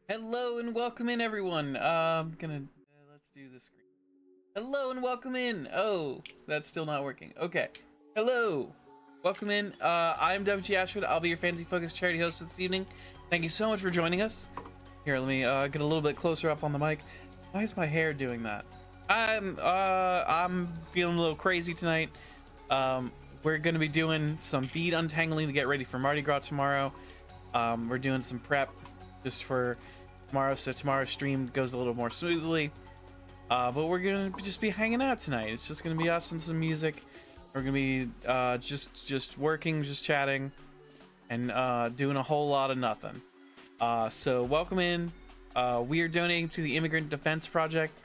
Hello and welcome in, everyone. Let's do the screen. Hello and welcome in. Oh, that's still not working. Okay. Hello. Welcome in. I'm WG Ashwood. I'll be your fantasy focused charity host this evening. Thank you so much for joining us. Here, let me get a little bit closer up on the mic. Why is my hair doing that? I'm feeling a little crazy tonight. We're gonna be doing some bead untangling to get ready for Mardi Gras tomorrow. We're doing some prep just for tomorrow, so tomorrow's stream goes a little more smoothly. But we're gonna just be hanging out tonight. It's just gonna be us and some music. We're gonna be just working, just chatting, and doing a whole lot of nothing. So welcome in. We are donating to the Immigrant Defense Project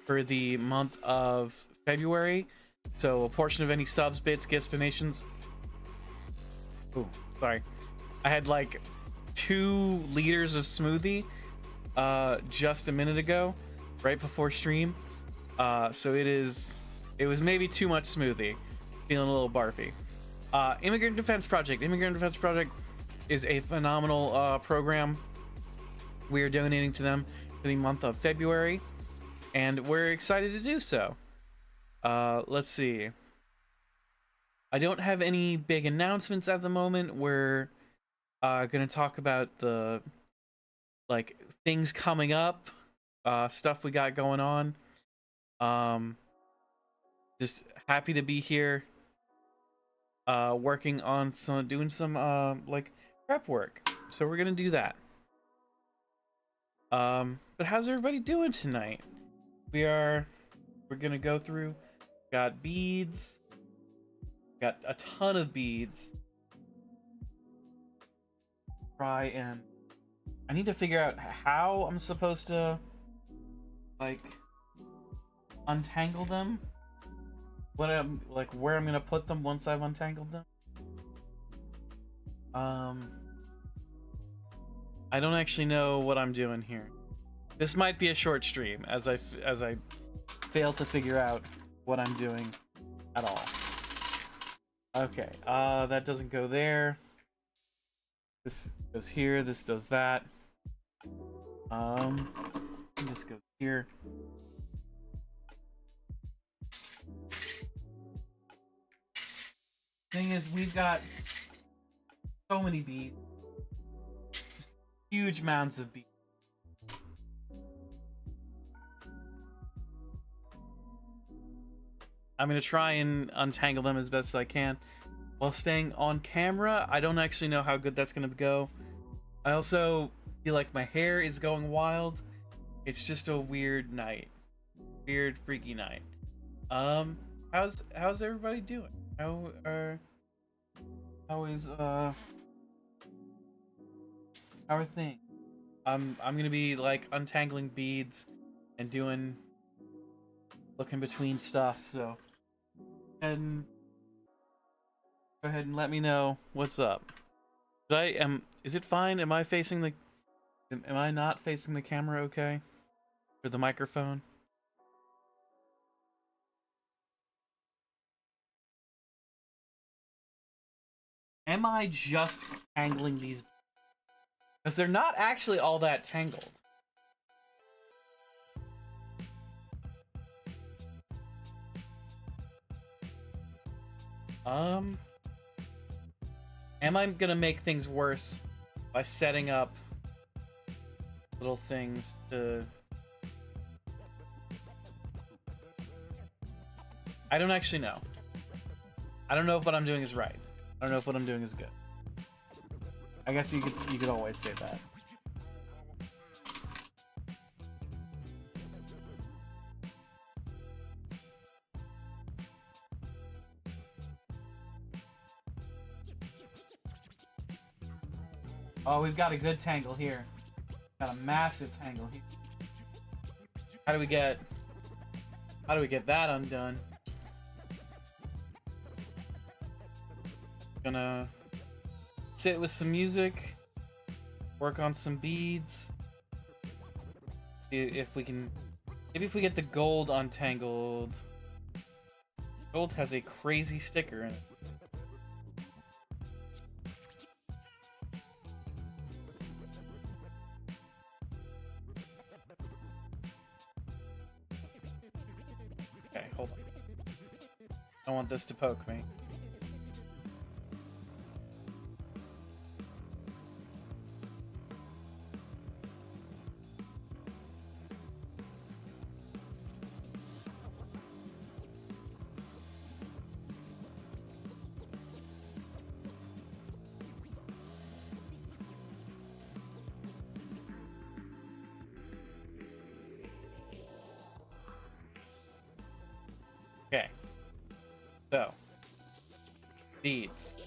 for the month of February. So a portion of any subs, bits, gifts, donations. Oh, sorry. I had like 2 liters of smoothie just a minute ago, right before stream. So it was maybe too much smoothie. Feeling a little barfy. Immigrant Defense Project. Immigrant Defense Project is a phenomenal program. We are donating to them for the month of February, and we're excited to do so. Let's see. I don't have any big announcements at the moment. We're gonna talk about the things coming up, stuff we got going on. Just happy to be here, working on doing some prep work. So we're gonna do that. But how's everybody doing tonight? We're gonna go through. Got beads. Got a ton of beads. I need to figure out how I'm supposed to untangle them. Where I'm gonna put them once I've untangled them. I don't actually know what I'm doing here. This might be a short stream as I fail to figure out what I'm doing at all. Okay, that doesn't go there. This goes here, this does that. This goes here. Thing is, we've got so many beads. Just huge amounts of beads. I'm gonna try and untangle them as best as I can while staying on camera. I don't actually know how good that's gonna go. I also feel like my hair is going wild. It's just a weird night. Weird, freaky night. How's everybody doing? How are things? I'm gonna be untangling beads and looking between stuff, so go ahead and let me know what's up. Is it fine? Am I not facing the camera okay? For the microphone? Am I just tangling these? Because they're not actually all that tangled. Am I gonna make things worse by setting up little things to... I don't actually know. I don't know if what I'm doing is right. I don't know if what I'm doing is good. I guess you could always say that. Oh, we've got a good tangle here. Got a massive tangle here. How do we get that undone? Gonna sit with some music, work on some beads. If we can, maybe if we get the gold untangled. Gold has a crazy sticker in it. hold on. I don't want this to poke me. Okay. So, beads.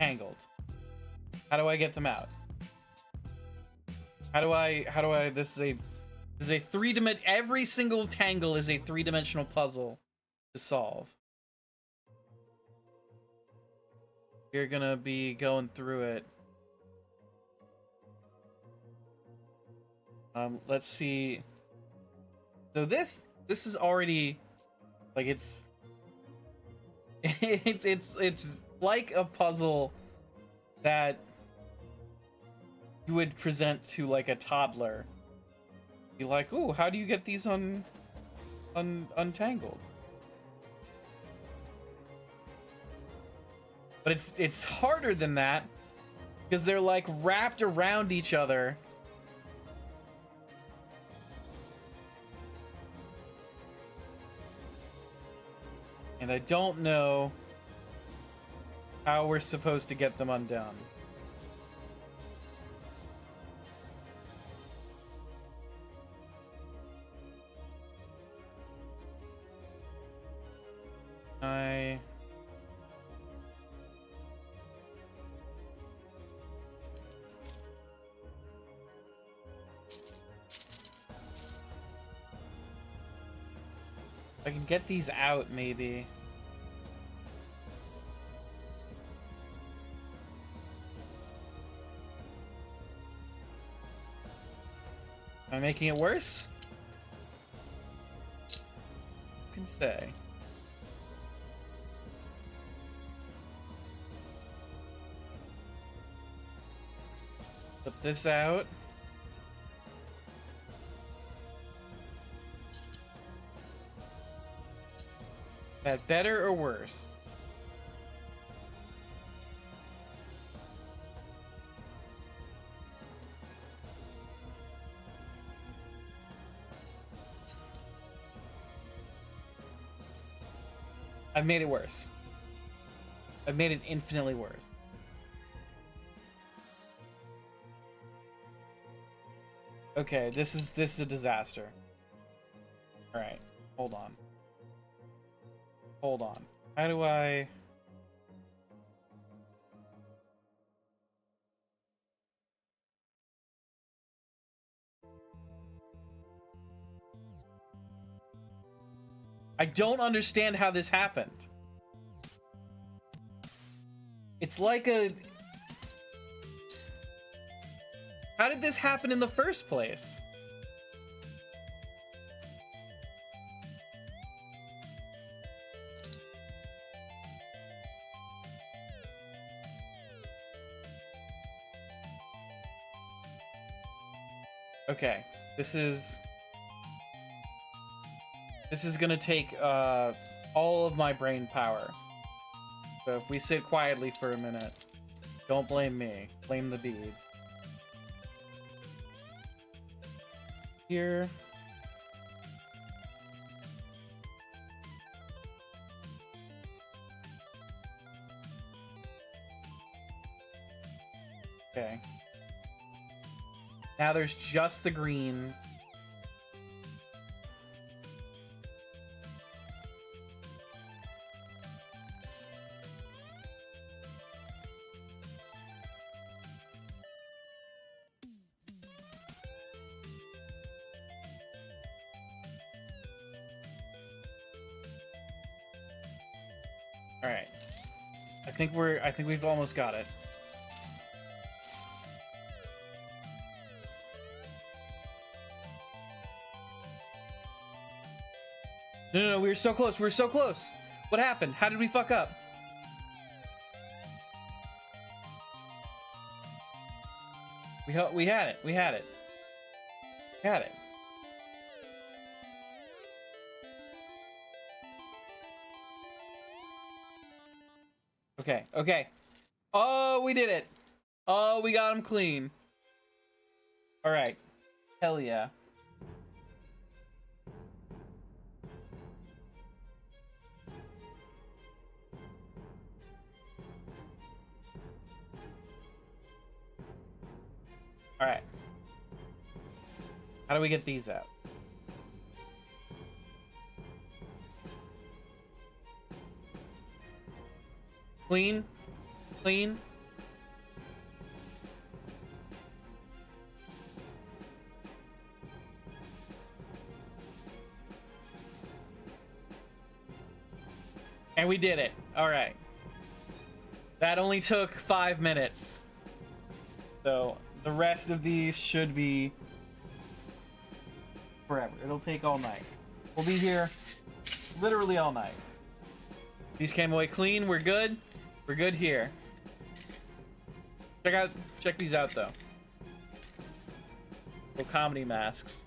Tangled. How do I get them out? How do I, this is a every single tangle is a three-dimensional puzzle to solve. You're gonna be going through it. Let's see. So this is already, like, it's it's like a puzzle that you would present to like a toddler. Be like, "Ooh, how do you get these untangled?" But it's harder than that because they're like wrapped around each other. And I don't know how we're supposed to get them undone. I can get these out, maybe. Am I making it worse? Who can say? Put this out. That better or worse? I've made it worse. I've made it infinitely worse. Okay, this is a disaster. All right, hold on. Hold on. How do I... I don't understand how this happened. It's like a... How did this happen in the first place? Okay, this is gonna take all of my brain power. So if we sit quietly for a minute, don't blame me, blame the bead. Here. Okay. Now there's just the greens. All right. I think we've almost got it. No, we were so close. We were so close. What happened? How did we fuck up? We had it. We had it. We had it. Okay, okay. Oh, we did it. Oh, we got him clean. All right. Hell yeah. All right. How do we get these out? Clean. Clean. And we did it. All right. That only took 5 minutes. So the rest of these should be forever. It'll take all night. We'll be here literally all night. These came away clean. We're good. We're good here. Check these out though. Little comedy masks.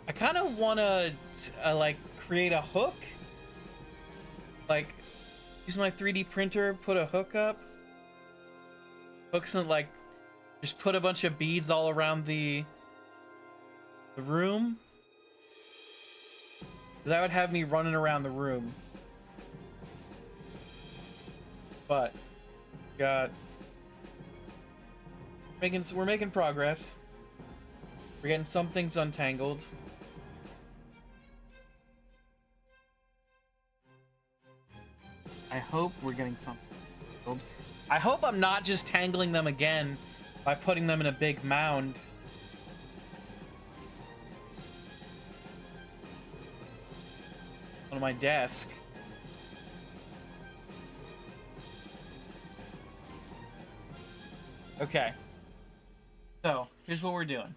I kind of want to like create a hook, like use my 3D printer, put a hook up, hooks and like just put a bunch of beads all around the room. That would have me running around the room. But we're making progress. We're getting some things untangled. I hope we're getting something. I hope I'm not just tangling them again by putting them in a big mound. On my desk. Okay. So, here's what we're doing.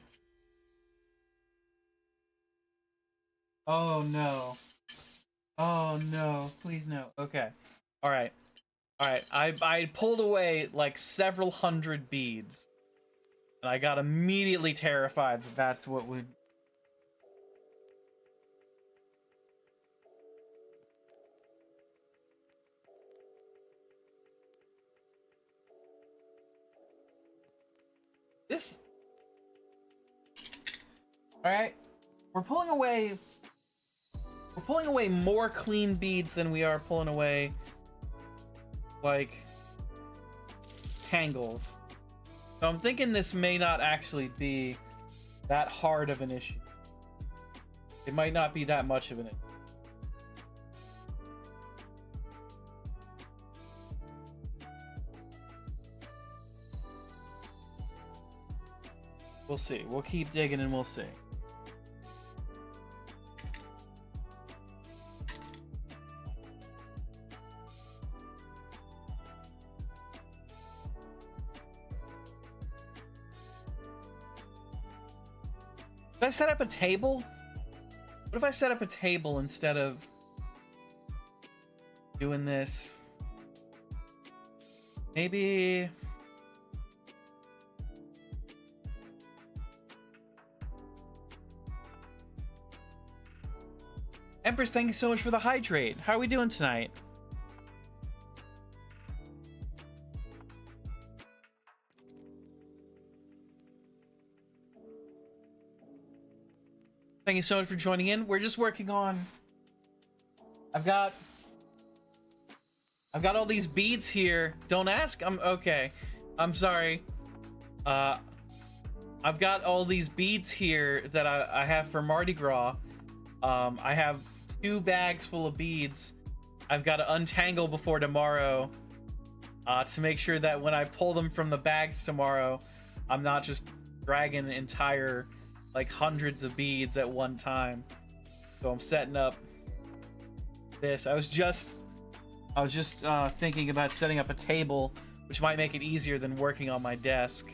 Oh no. Oh no, please no. Okay. All right. I pulled away like several hundred beads, and I got immediately terrified that that's what would. This. All right, we're pulling away. We're pulling away more clean beads than we are pulling away, like, tangles. So I'm thinking this may not actually be that hard of an issue. It might not be that much of an issue. We'll see. We'll keep digging and we'll see. Did I set up a table? What if I set up a table instead of doing this? Maybe... Empress, thank you so much for the hydrate. How are we doing tonight? Thank you so much for joining in. We're just working on... I've got all these beads here. Don't ask. I'm okay. I'm sorry. I've got all these beads here that I have for Mardi Gras. I have 2 bags full of beads. I've got to untangle before tomorrow to make sure that when I pull them from the bags tomorrow, I'm not just dragging entire, like, hundreds of beads at one time. So I'm setting up this. I was just thinking about setting up a table, which might make it easier than working on my desk.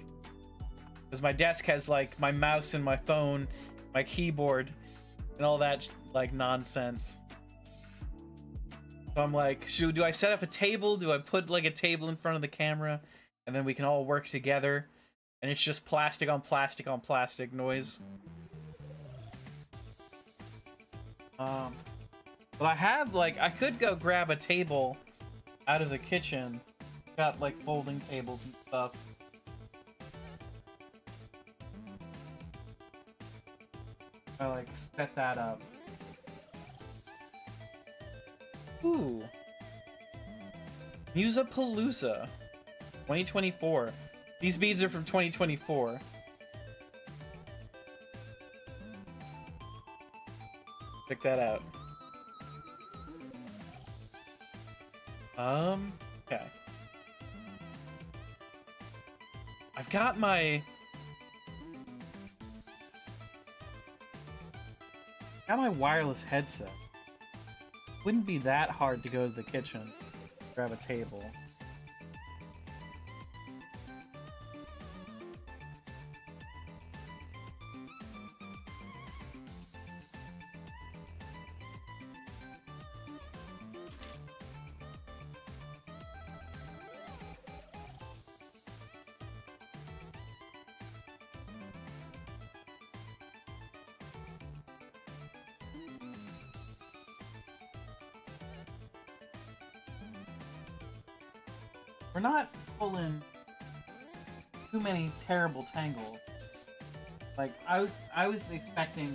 Because my desk has like my mouse and my phone, my keyboard, and all that like nonsense. So I'm like, do I set up a table? Do I put like a table in front of the camera, and then we can all work together, and it's just plastic on plastic on plastic noise. But I have like, I could go grab a table out of the kitchen. Got like folding tables and stuff. I like set that up. Ooh. Musapalooza 2024. These beads are from 2024. Check that out. Okay. I've got my wireless headset. Wouldn't be that hard to go to the kitchen, grab a table. We're not pulling too many terrible tangles. Like I was expecting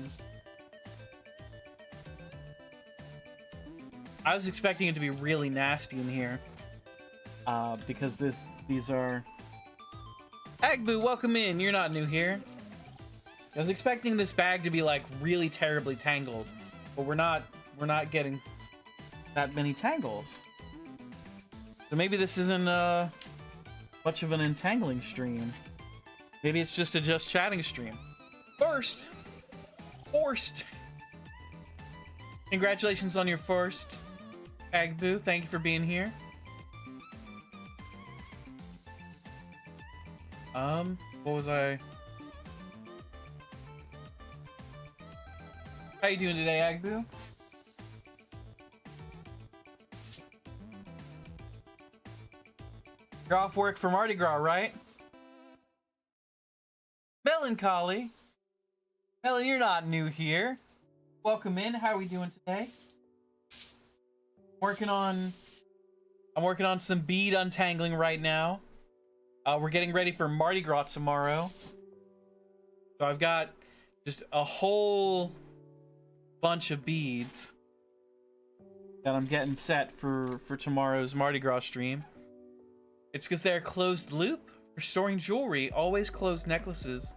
it to be really nasty in here. Because these are Agboo, welcome in. You're not new here. I was expecting this bag to be like really terribly tangled, but we're not getting that many tangles. So maybe this isn't much of an untangling stream. Maybe it's just a just chatting stream. Forced. Congratulations on your first, Agboo. Thank you for being here. What was I? How you doing today, Agboo? You're off work for Mardi Gras, right? Melancholy. Melon, you're not new here. Welcome in. How are we doing today? I'm working on some bead untangling right now. We're getting ready for Mardi Gras tomorrow. So I've got just a whole bunch of beads that I'm getting set for tomorrow's Mardi Gras stream. It's because they're closed loop. For storing jewelry, always closed necklaces.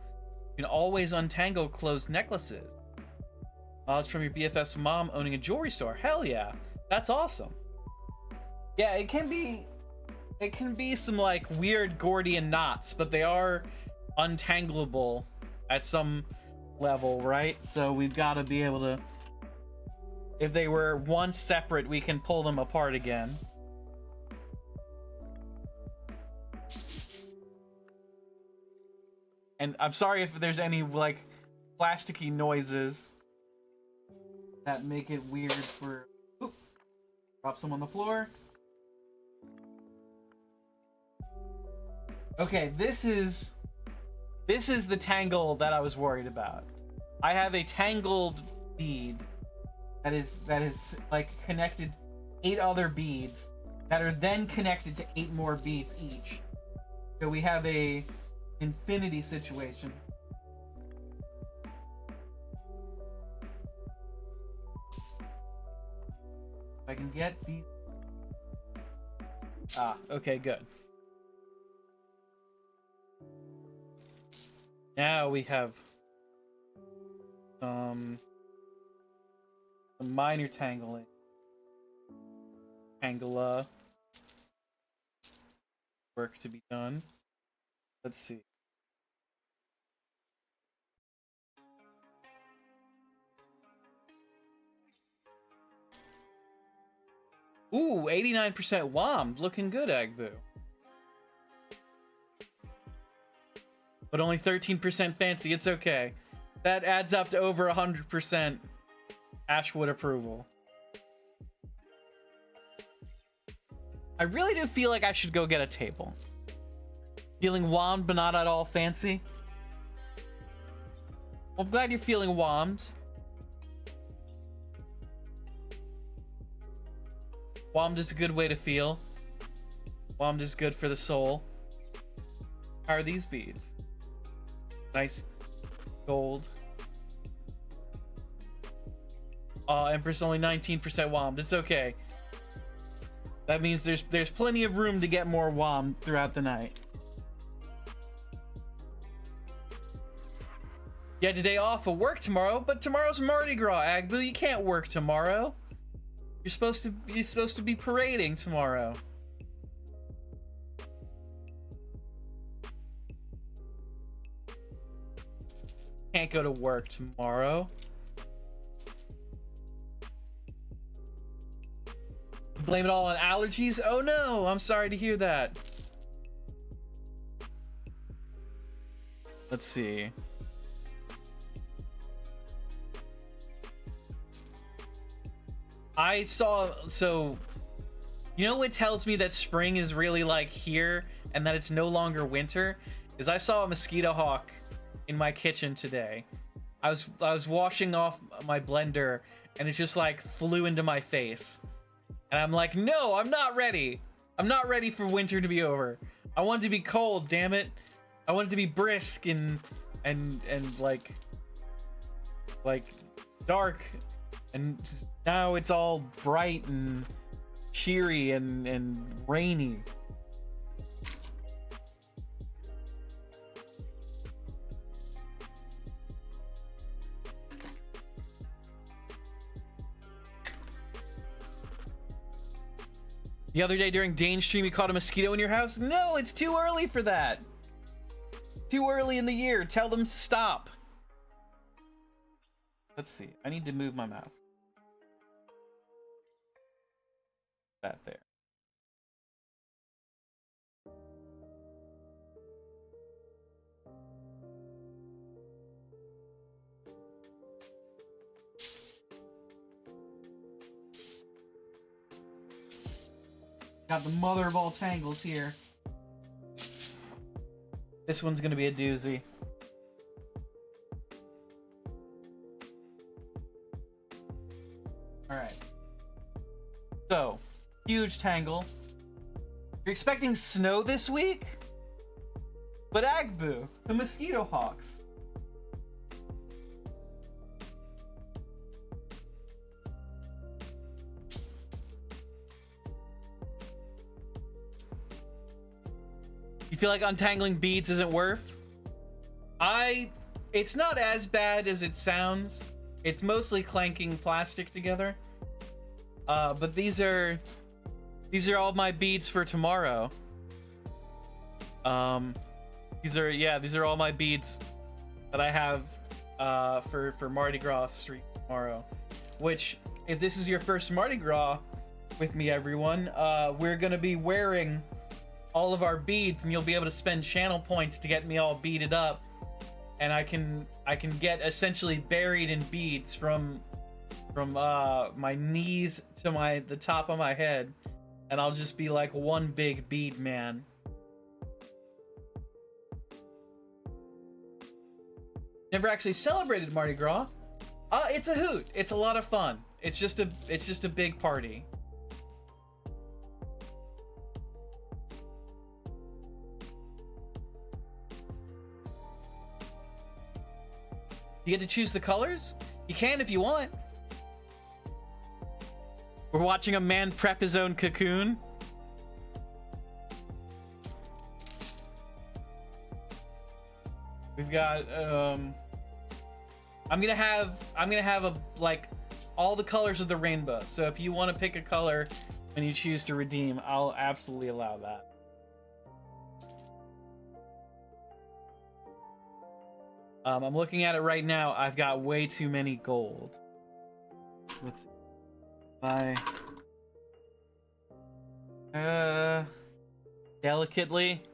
You can always untangle closed necklaces. It's from your BFF's mom owning a jewelry store. Hell yeah. That's awesome. Yeah, it can be some like weird Gordian knots, but they are untangleable at some level, right? So we've got to be able to, if they were once separate, we can pull them apart again. And I'm sorry if there's any like plasticky noises that make it weird for. Oop, drop some on the floor. Okay, this is the tangle that I was worried about. I have a tangled bead that is like connected 8 other beads that are then connected to 8 more beads each. So we have a infinity situation. If I can get these. Okay, good. Now we have some minor tangling. Work to be done. Let's see. Ooh, 89% WOM. Looking good, Agboo. but only 13% fancy. It's okay. That adds up to over 100% Ashwood approval. I really do feel like I should go get a table. Feeling wommed, but not at all fancy. Well, I'm glad you're feeling wommed. Wommed is a good way to feel. Wommed is good for the soul. How are these beads? Nice gold. Empress only 19% wommed. It's okay. That means there's plenty of room to get more wommed throughout the night. You had a day off of work tomorrow, but tomorrow's Mardi Gras, Agbu. You can't work tomorrow. You're supposed to be parading tomorrow. Can't go to work tomorrow. Blame it all on allergies? Oh no, I'm sorry to hear that. Let's see. I saw, so you know what tells me that spring is really like here and that it's no longer winter is I saw a mosquito hawk in my kitchen today. I was washing off my blender and it just like flew into my face. And I'm like, no, I'm not ready. I'm not ready for winter to be over. I want it to be cold, damn it. I want it to be brisk and like dark. And now it's all bright and cheery and rainy. The other day during Dane's stream, you caught a mosquito in your house? No, it's too early for that. Too early in the year. Tell them to stop. Let's see. I need to move my mouse. That there. Got the mother of all tangles here. This one's gonna be a doozy. Alright. So, huge tangle. You're expecting snow this week? But Agbu, the mosquito hawks. You feel like untangling beads isn't worth? It's not as bad as it sounds. It's mostly clanking plastic together. But these are all my beads for tomorrow. These are all my beads that I have for Mardi Gras stream tomorrow. Which, if this is your first Mardi Gras with me, everyone, we're gonna be wearing all of our beads, and you'll be able to spend channel points to get me all beaded up, and I can get essentially buried in beads from my knees to the top of my head, and I'll just be like one big bead man. Never actually celebrated Mardi Gras. It's a hoot. It's a lot of fun. It's just a big party. You get to choose the colors? You can if you want. We're watching a man prep his own cocoon. We've got I'm gonna have like all the colors of the rainbow. So if you want to pick a color and you choose to redeem, I'll absolutely allow that. I'm looking at it right now. I've got way too many gold. Let's buy delicately.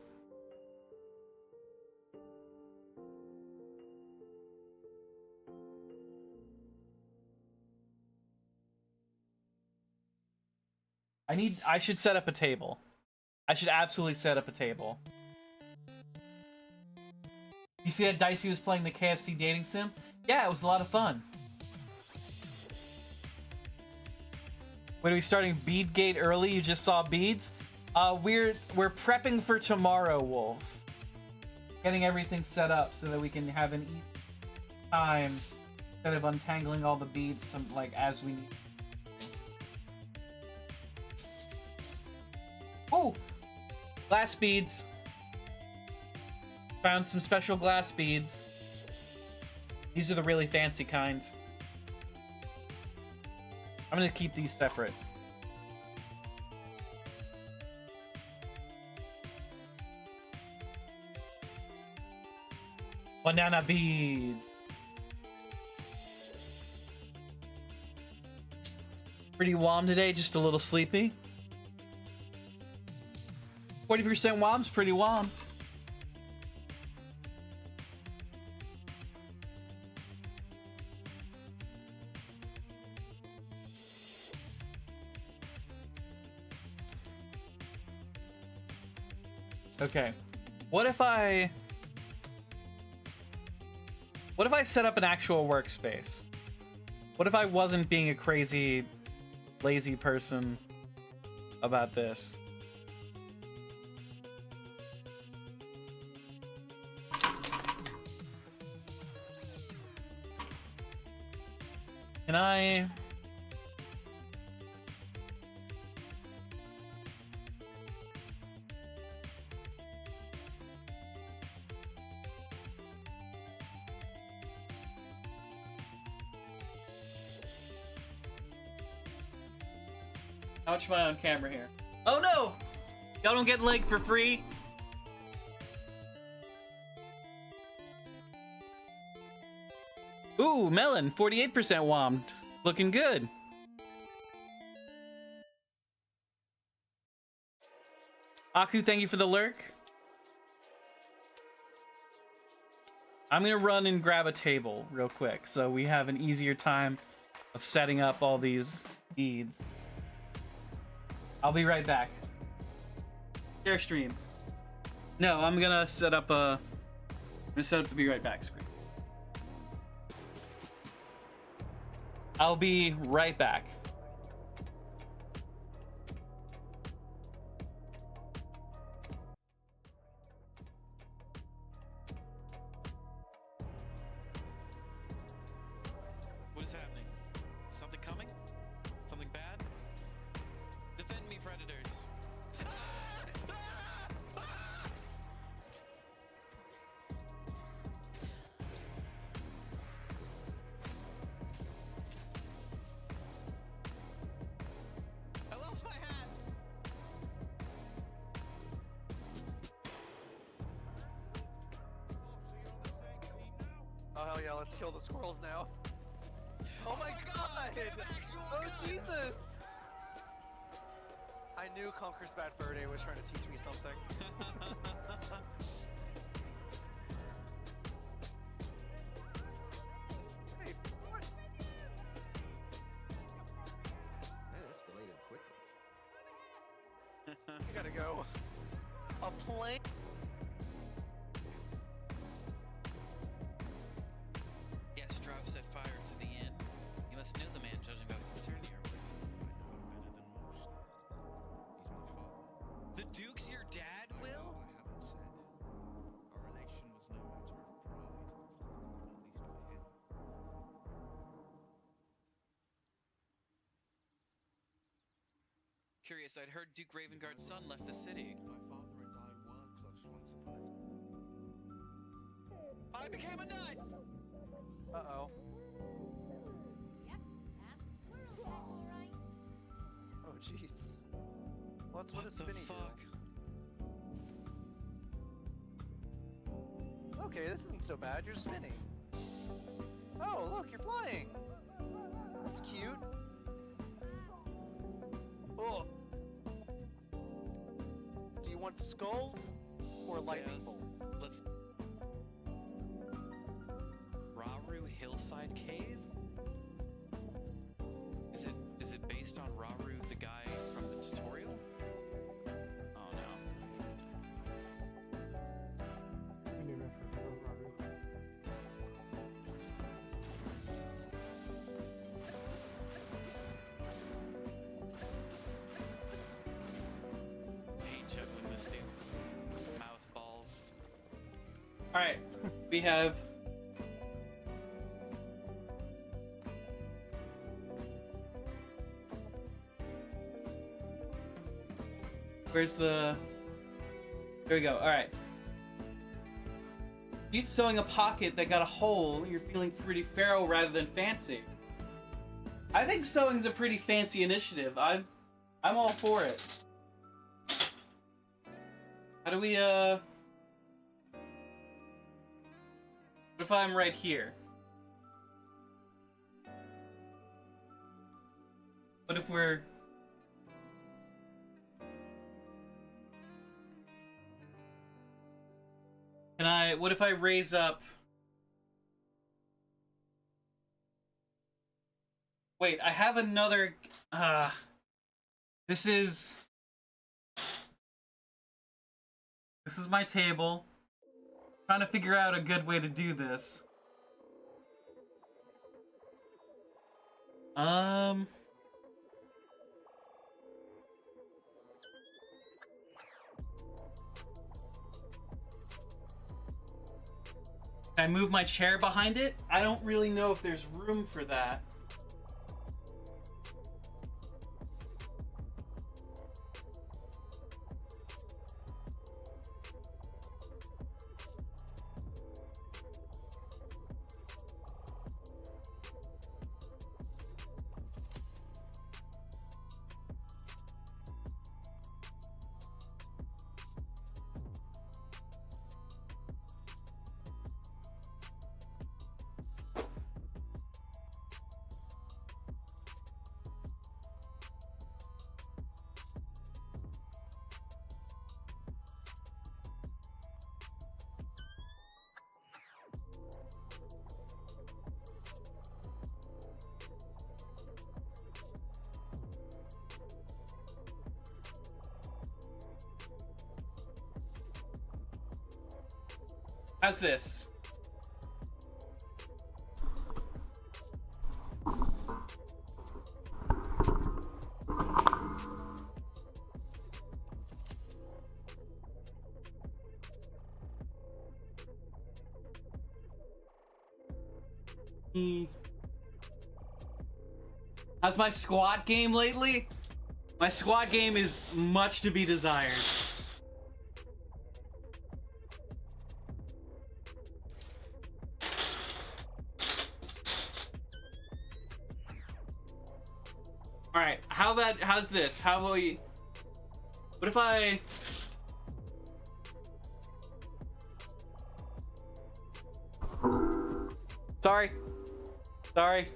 I should set up a table. I should absolutely set up a table. You see that Dicey was playing the KFC dating sim? Yeah, it was a lot of fun. Wait, are we starting Bead Gate early? You just saw beads? We're prepping for tomorrow, Wolf. Getting everything set up so that we can have an easy time instead of untangling all the beads to, like, as we need. Ooh! Glass beads. Found some special glass beads. These are the really fancy kinds. I'm gonna keep these separate. Banana beads. Pretty warm today, just a little sleepy. 40% warm's pretty warm. Okay. What if I set up an actual workspace? What if I wasn't being a crazy, lazy person about this? Can I... How much am I on camera here? Oh no! Y'all don't get leg for free? Ooh, melon, 48% wommed. Looking good. Aku, thank you for the lurk. I'm gonna run and grab a table real quick so we have an easier time of setting up all these beads. I'll be right back. Share stream. No, I'm gonna set up the be right back screen. I'll be right back. What is happening? Something coming? Something bad? Defend me, predators. I lost my hat. Oh hell yeah, let's kill the squirrels now. Oh my god! Oh Jesus! I knew Conker's Bad Fur Day was trying to teach me something. Hey, what? That escalated quickly. I gotta go. A plane? Yes, Strav set fire to the inn. You must know the man, judging by the concern in your voice. I know him better than most. He's my father. The Duke's your dad, Will? I haven't said. Our relation was no matter of pride, not least for him. Curious, I'd heard Duke Ravengard's son left the city. My father and I were close once upon a time. I became a nut! Uh-oh. Yep, that's squirrel all right. Oh jeez. What's with a What the spinny fuck? deal? Okay, this isn't so bad, you're spinning. Oh, look, you're flying! That's cute. Oh. Do you want skull or lightning Yes. bolt? Let's... Raru Hillside Cave? Is it based on Raru, the guy from the tutorial? Alright, we have... Where's the... There we go, alright. You sewing a pocket that got a hole, you're feeling pretty feral rather than fancy. I think sewing's a pretty fancy initiative. I'm all for it. How do we, what if I'm right here? What if we're... what if I raise up... Wait, I have another... This is my table. Trying to figure out a good way to do this. Can I move my chair behind it? I don't really know if there's room for that. How's this? How's my squat game lately? My squat game is much to be desired. Alright, how's this? How will we... What if I... Sorry. Sorry.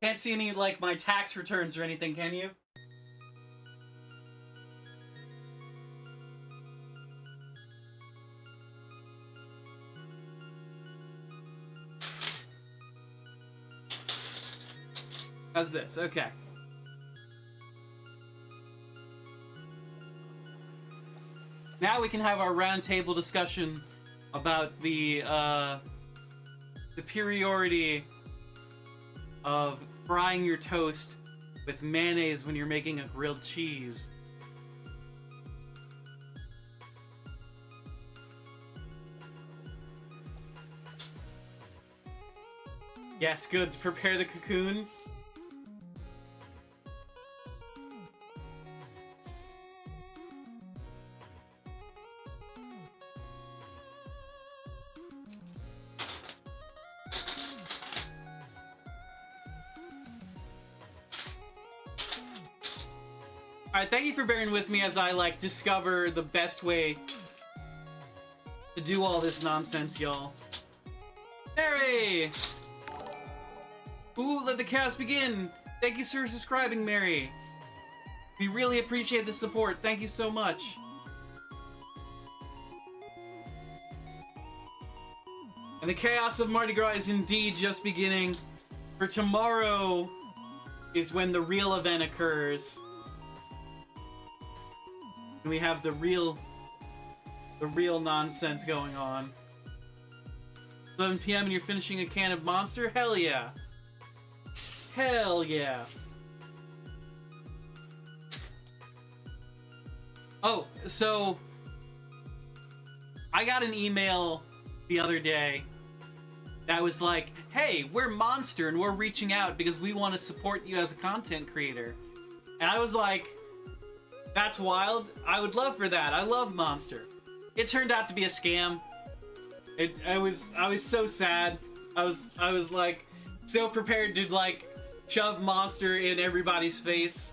Can't see any, like, my tax returns or anything, can you? How's this? Okay. Now we can have our roundtable discussion about the superiority of frying your toast with mayonnaise when you're making a grilled cheese. Yes, good. Prepare the cocoon. Alright, thank you for bearing with me as I, like, discover the best way to do all this nonsense, y'all. Mary! Ooh, let the chaos begin! Thank you for subscribing, Mary. We really appreciate the support. Thank you so much. And the chaos of Mardi Gras is indeed just beginning. For tomorrow is when the real event occurs. And we have the real The real nonsense going on. 11 p.m. and you're finishing a can of Monster? Hell yeah. Hell yeah. Oh, so I got an email the other day that was like, hey, we're Monster and we're reaching out because we want to support you as a content creator. And I was like, that's wild. I would love for that. I love Monster. It turned out to be a scam. I was so sad. I was like so prepared to like shove Monster in everybody's face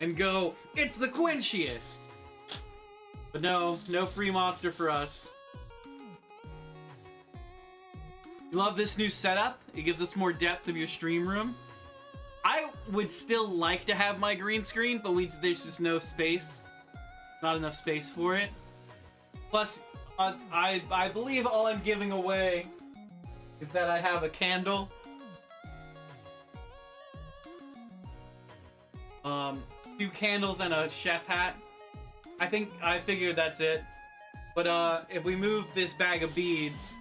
and go, it's the quenchiest. But no free Monster for us. You love this new setup? It gives us more depth of your stream room. I would still like to have my green screen, but there's just no space. Not enough space for it. Plus, I believe all I'm giving away is that I have a candle. 2 candles and a chef hat. I figured that's it. But if we move this bag of beads.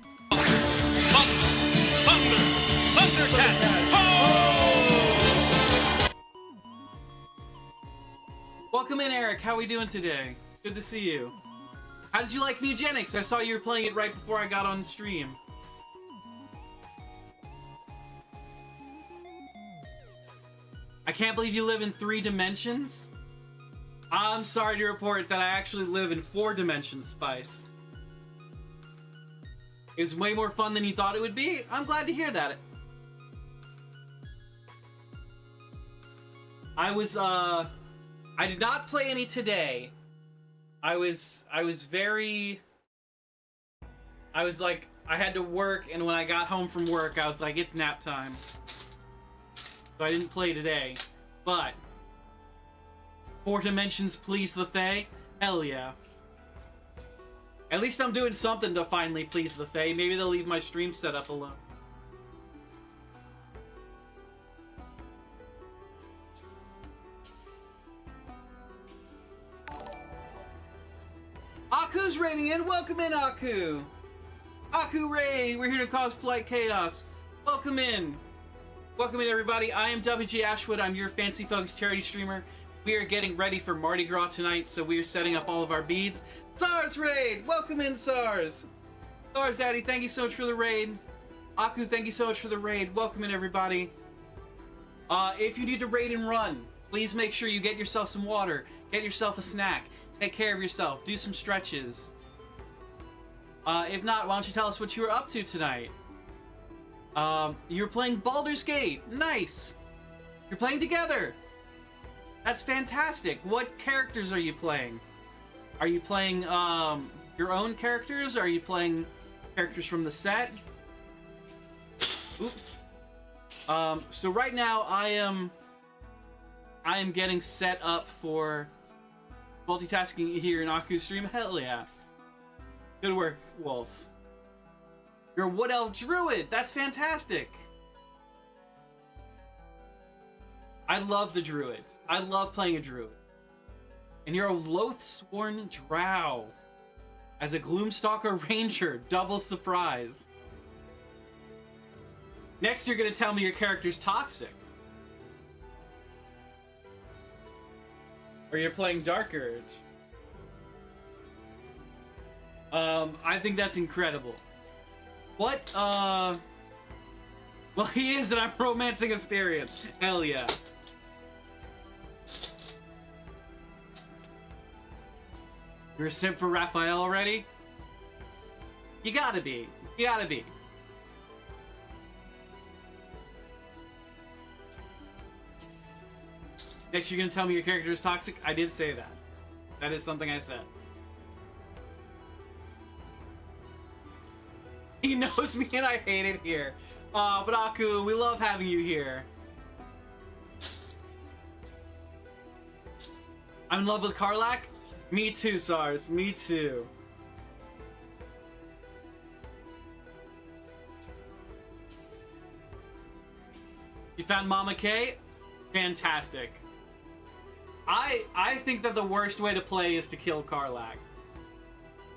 Welcome in, Eric. How are we doing today? Good to see you. How did you like Mugenics? I saw you were playing it right before I got on stream. I can't believe you live in 3 dimensions. I'm sorry to report that I actually live in 4 dimensions, Spice. It was way more fun than you thought it would be. I'm glad to hear that. I did not play any today. I was like, I had to work, and when I got home from work, I was like, it's nap time. So I didn't play today. But 4 dimensions please the Fae? Hell yeah. At least I'm doing something to finally please the Fae. Maybe they'll leave my stream setup alone. Aku's raiding in. Welcome in, Aku. Aku raid. We're here to cause polite chaos. Welcome in. Welcome in, everybody. I am WG Ashwood. I'm your Fancy Folks charity streamer. We are getting ready for Mardi Gras tonight, so we are setting up all of our beads. SARS raid. Welcome in, SARS. SARS Daddy, thank you so much for the raid. Aku, thank you so much for the raid. Welcome in, everybody. If you need to raid and run, please make sure you get yourself some water, get yourself a snack, take care of yourself, do some stretches. If not, why don't you tell us what you were up to tonight? You're playing Baldur's Gate. Nice. You're playing together. That's fantastic. What characters are you playing? Are you playing your own characters? Are you playing characters from the set? Oop. So right now I am getting set up for multitasking here in Aku's stream. Hell yeah. Good work, Wolf. You're a Wood Elf Druid. That's fantastic. I love the Druids. I love playing a Druid. And you're a Loathsworn Drow. As a Gloomstalker Ranger. Double surprise. Next, you're going to tell me your character's toxic. Or you're playing Dark Urge. I think that's incredible. What, Well, he is, and I'm romancing Asterion. Hell yeah. You're a simp for Raphael already? You gotta be. You gotta be. Next, you're gonna tell me your character is toxic? I did say that. That is something I said. He knows me and I hate it here. But Aku, we love having you here. I'm in love with Karlach? Me too, SARS. Me too. You found Mama K? Fantastic. I think that the worst way to play is to kill Karlach.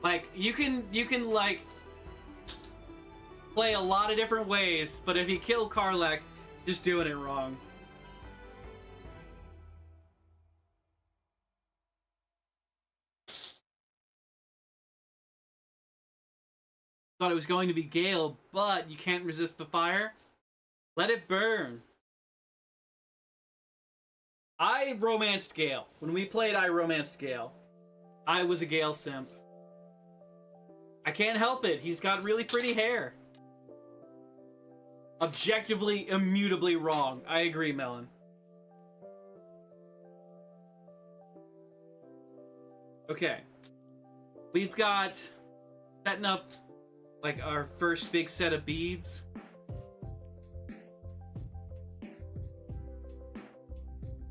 Like, you can like play a lot of different ways, but if you kill Karlach, just doing it wrong. Thought it was going to be Gale, but you can't resist the fire. Let it burn. I romanced Gale. When we played, I romanced Gale. I was a Gale simp. I can't help it. He's got really pretty hair. Objectively, immutably wrong. I agree, Melon. Okay. We've got setting up like our first big set of beads.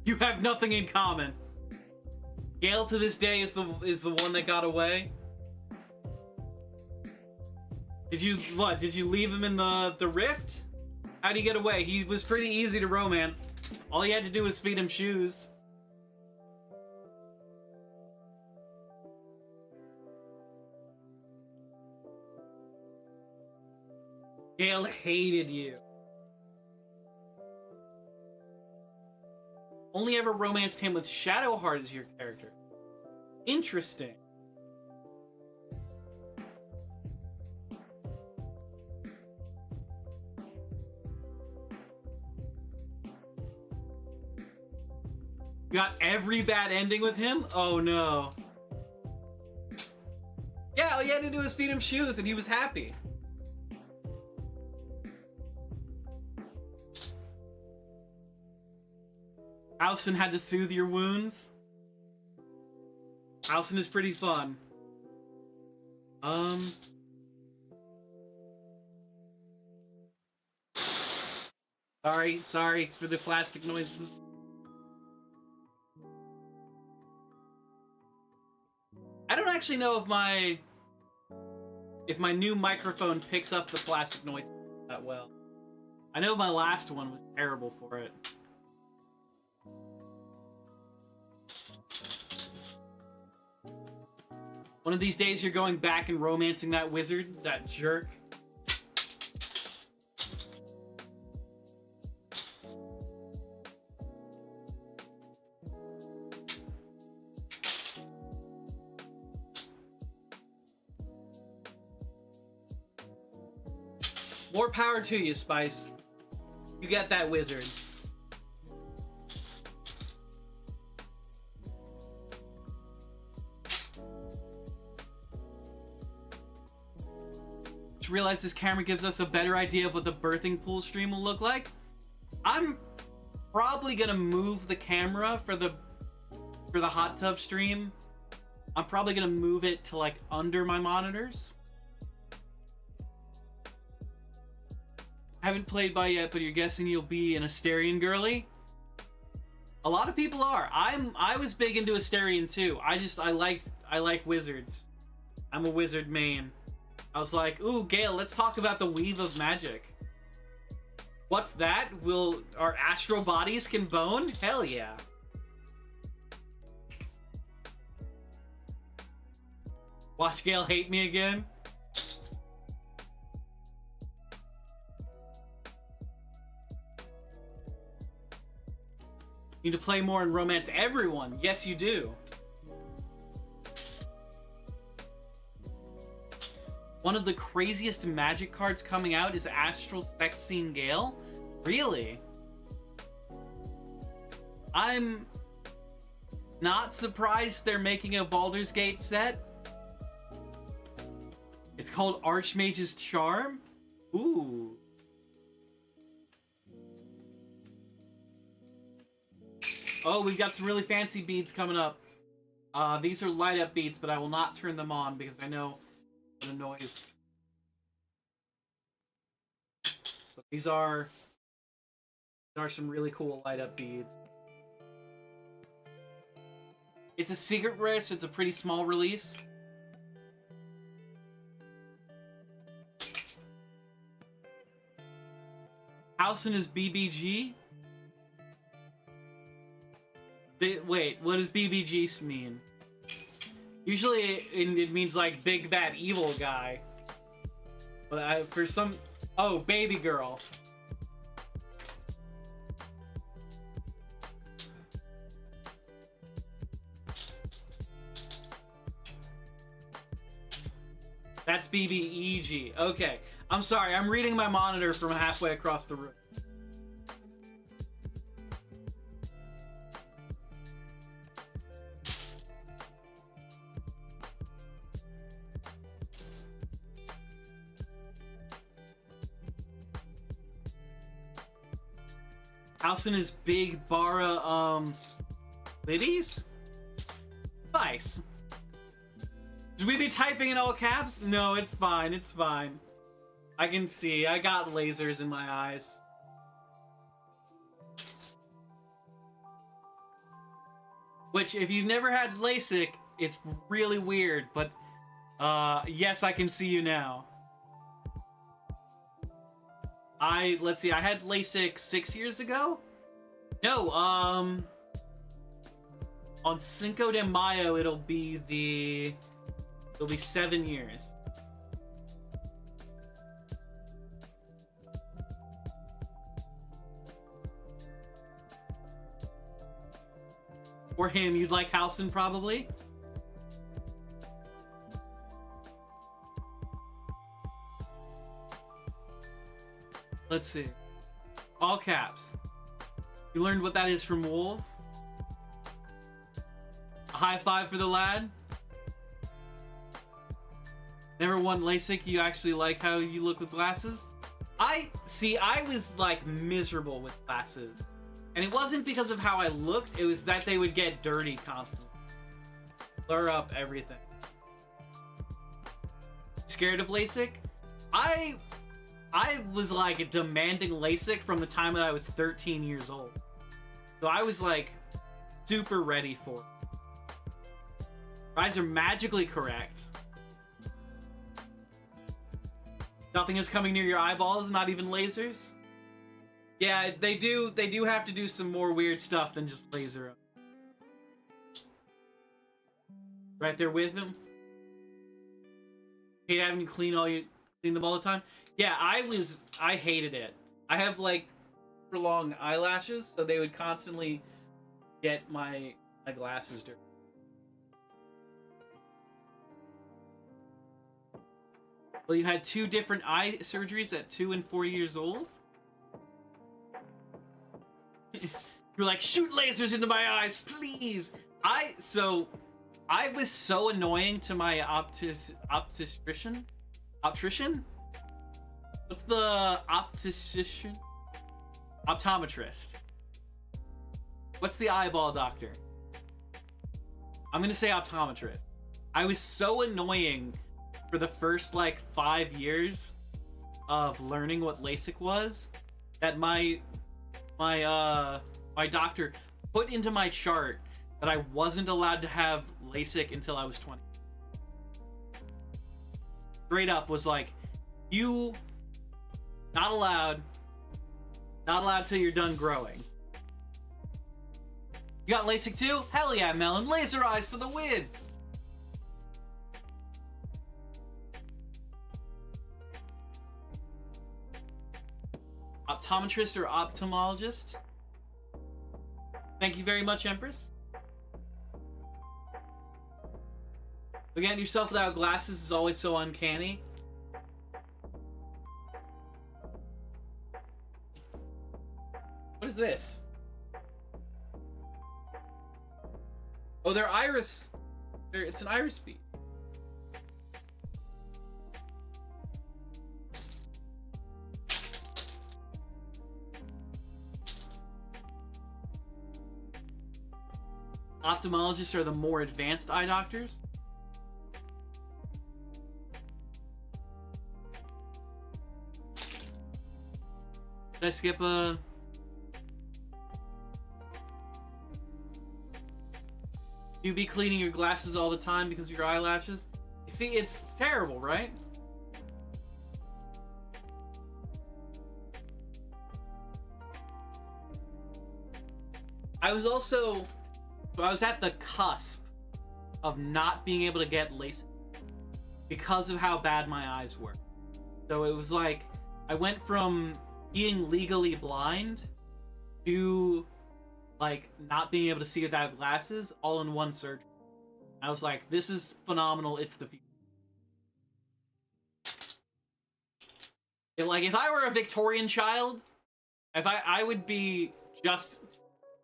You have nothing in common. Gale to this day is the one that got away. Did you what? Did you leave him in the rift? How'd he get away? He was pretty easy to romance. All you had to do was feed him shoes. Gale hated you. Only ever romanced him with Shadowheart as your character. Interesting. You got every bad ending with him? Oh no. Yeah, all you had to do was feed him shoes and he was happy. Alson had to soothe your wounds. Alson is pretty fun. Sorry for the plastic noises. I don't actually know if my new microphone picks up the plastic noise that well. I know my last one was terrible for it. One of these days you're going back and romancing that wizard, that jerk. More power to you, Spice. You get that wizard. Just realized this camera gives us a better idea of what the birthing pool stream will look like. I'm probably gonna move the camera for the hot tub stream. I'm probably gonna move it to like under my monitors. Haven't played by yet, but you're guessing you'll be an Asterion girly? A lot of people are. I was big into Asterion too. I like wizards. I'm a wizard main. I was like, ooh, Gale, let's talk about the weave of magic. What's that? Will our astral bodies can bone? Hell yeah. Watch Gale hate me again. You need to play more and romance everyone. Yes, you do. One of the craziest magic cards coming out is Astral Sex Scene Gale. Really? I'm not surprised they're making a Baldur's Gate set. It's called Archmage's Charm. Ooh. Oh, we've got some really fancy beads coming up. These are light up beads, but I will not turn them on because I know the noise. But these are some really cool light up beads. It's a secret rare, so it's a pretty small release. Housen is BBG. Wait, what does BBG mean? Usually it means like big bad evil guy. But for some... Oh, baby girl. That's BBEG. Okay. I'm sorry, I'm reading my monitor from halfway across the room. Housen is big Bara, Liddies? Nice. Should we be typing in all caps? No, it's fine, it's fine. I can see, I got lasers in my eyes. Which, if you've never had LASIK, it's really weird, but, yes, I can see you now. Let's see, I had LASIK 6 years ago? No, on Cinco de Mayo, it'll be 7 years. Or him, you'd like Housen, probably? Let's see. All caps. You learned what that is from Wolf? A high five for the lad? Never won LASIK, you actually like how you look with glasses? I was like miserable with glasses. And it wasn't because of how I looked, it was that they would get dirty constantly. Blur up everything. Scared of LASIK? I was like demanding LASIK from the time that I was 13 years old. So I was like super ready for it. Eyes are magically correct. Nothing is coming near your eyeballs, not even lasers? Yeah, they do have to do some more weird stuff than just laser. Right there with him. Hate having to clean them all the time. Yeah, I hated it. I have like super long eyelashes, so they would constantly get my glasses dirty. Well, you had 2 different eye surgeries at 2 and 4 years old? You're like, shoot lasers into my eyes, please! I was so annoying to my optician? Optician? What's the optician? Optometrist. What's the eyeball doctor? I'm gonna say optometrist. I was so annoying for the first like 5 years of learning what LASIK was that my doctor put into my chart that I wasn't allowed to have LASIK until I was 20. Straight up was like, you not allowed till you're done growing. You got LASIK too? Hell yeah, Melon. Laser eyes for the win! Optometrist or ophthalmologist? Thank you very much, Empress. Looking at yourself without glasses is always so uncanny. What is this? Oh, they're iris. It's an iris bead. Ophthalmologists are the more advanced eye doctors. Did I skip a... You be cleaning your glasses all the time because of your eyelashes? You see, it's terrible, right? I was also... So I was at the cusp of not being able to get LASIK because of how bad my eyes were. So it was like I went from being legally blind to like not being able to see without glasses all in one surgery. I was like, this is phenomenal. It's the future. Like if I were a Victorian child, if I would be just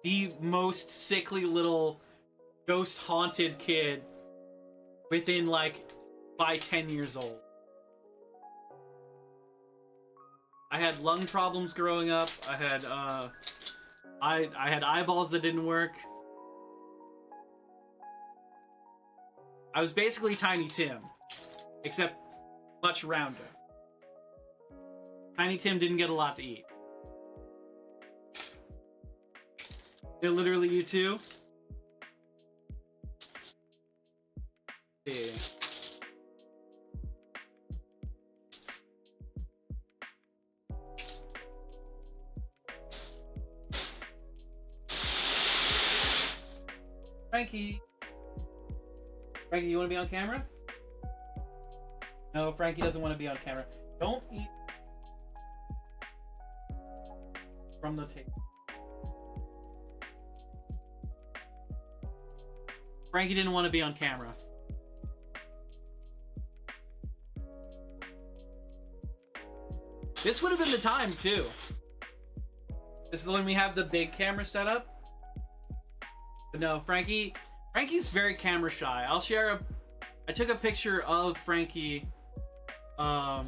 the most sickly little ghost haunted kid within like by 10 years old. I had lung problems growing up. I had I had eyeballs that didn't work. I was basically Tiny Tim, except much rounder. Tiny Tim didn't get a lot to eat. They're literally you too? Yeah. Frankie! Frankie, you want to be on camera? No, Frankie doesn't want to be on camera. Don't eat from the table. Frankie didn't want to be on camera. This would have been the time, too. This is when we have the big camera set up. But no, Frankie's very camera shy. I'll share I took a picture of Frankie. I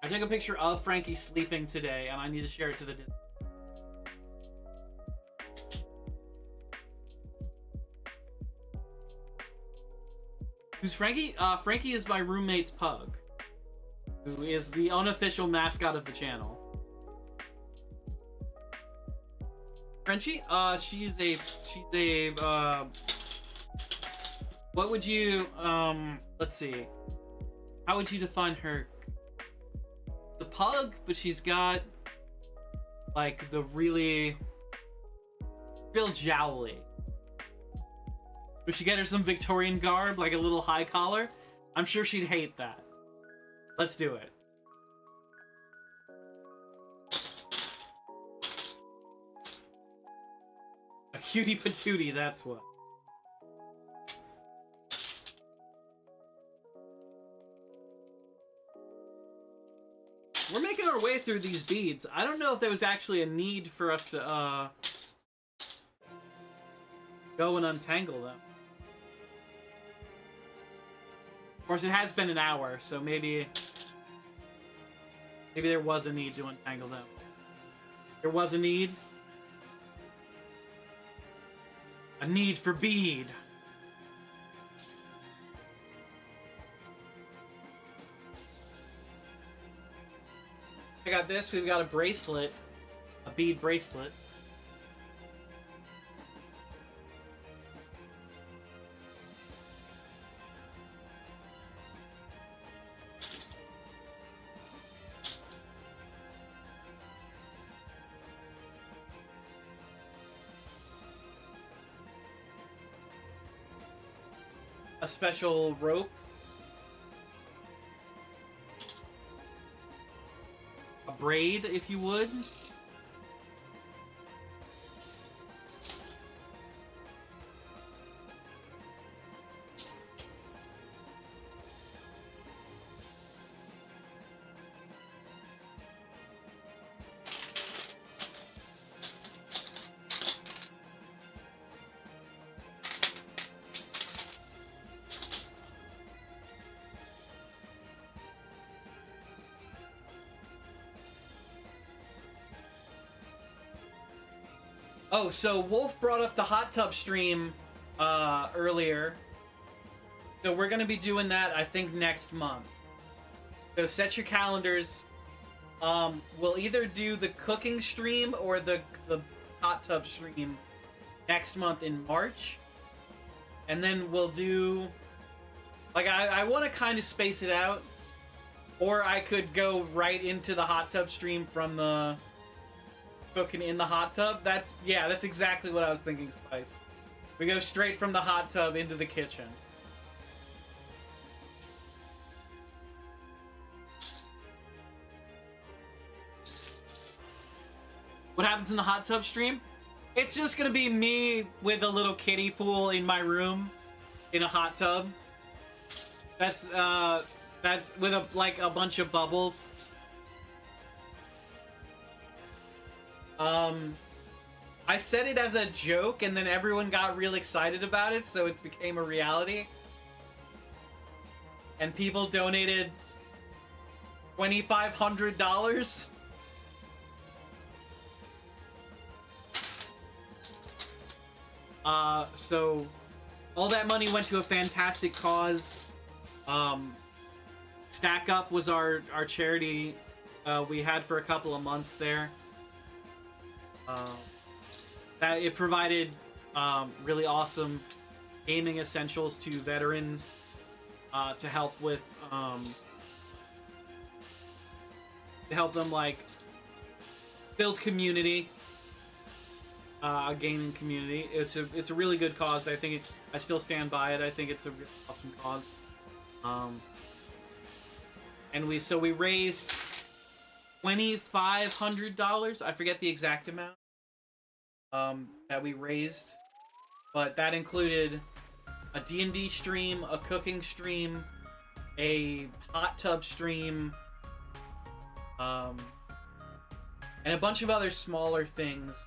took a picture of Frankie sleeping today, and I need to share it to the Discord. Who's Frankie? Frankie is my roommate's pug, who is the unofficial mascot of the channel. Frenchie? She's a what would you, let's see. How would you define her? The pug, but she's got, like, the real jowly. We should get her some Victorian garb, like a little high collar. I'm sure she'd hate that. Let's do it. A cutie patootie, that's what. We're making our way through these beads. I don't know if there was actually a need for us to, go and untangle them. Of course, it has been an hour, so maybe there was a need to untangle them. There was a need. A need for bead. I got this. We've got a bracelet. A bead bracelet. A special rope. A braid, if you would. Oh, so Wolf brought up the hot tub stream earlier. So we're going to be doing that, I think, next month. So set your calendars. We'll either do the cooking stream or the hot tub stream next month in March. And then we'll do... Like, I want to kind of space it out. Or I could go right into the hot tub stream from the... cooking in the hot tub. That's exactly what I was thinking, Spice. We go straight from the hot tub into the kitchen. What happens in the hot tub stream? It's just gonna be me with a little kiddie pool in my room in a hot tub. That's with a bunch of bubbles. I said it as a joke, and then everyone got real excited about it, so it became a reality. And people donated $2,500. So all that money went to a fantastic cause. Stack Up was our charity we had for a couple of months there. That it provided really awesome gaming essentials to veterans to help with to help them like build community, a gaming community. It's a really good cause. I think I still stand by it. I think it's a really awesome cause. And we raised $2,500. I forget the exact amount that we raised, but that included a D&D stream, a cooking stream, a hot tub stream, and a bunch of other smaller things.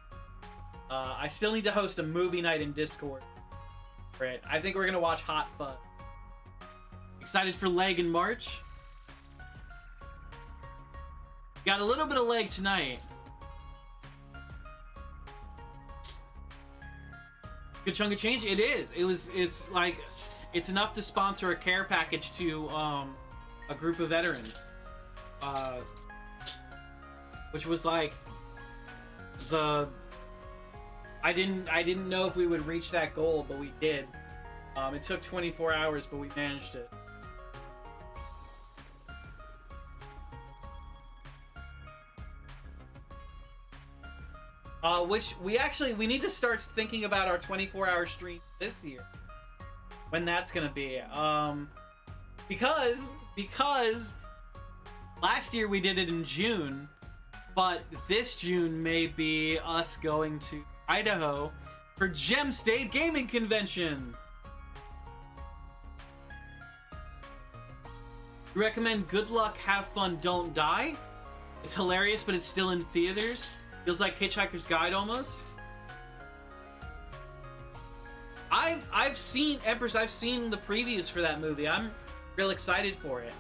I still need to host a movie night in Discord for it. I think we're gonna watch Hot Fuzz. Excited for Leg in March. Got a little bit of Leg tonight. Good chunk of change. It is. It's like it's enough to sponsor a care package to a group of veterans. Which was like I didn't know if we would reach that goal, but we did. It took 24 hours, but we managed it. Which we need to start thinking about our 24-hour stream this year. When that's gonna be. Because last year we did it in June, but this June may be us going to Idaho for Gem State Gaming Convention. We recommend Good Luck, Have Fun, Don't Die. It's hilarious, but it's still in theaters. Feels like Hitchhiker's Guide almost. I've seen Empress. I've seen the previews for that movie. I'm real excited for it.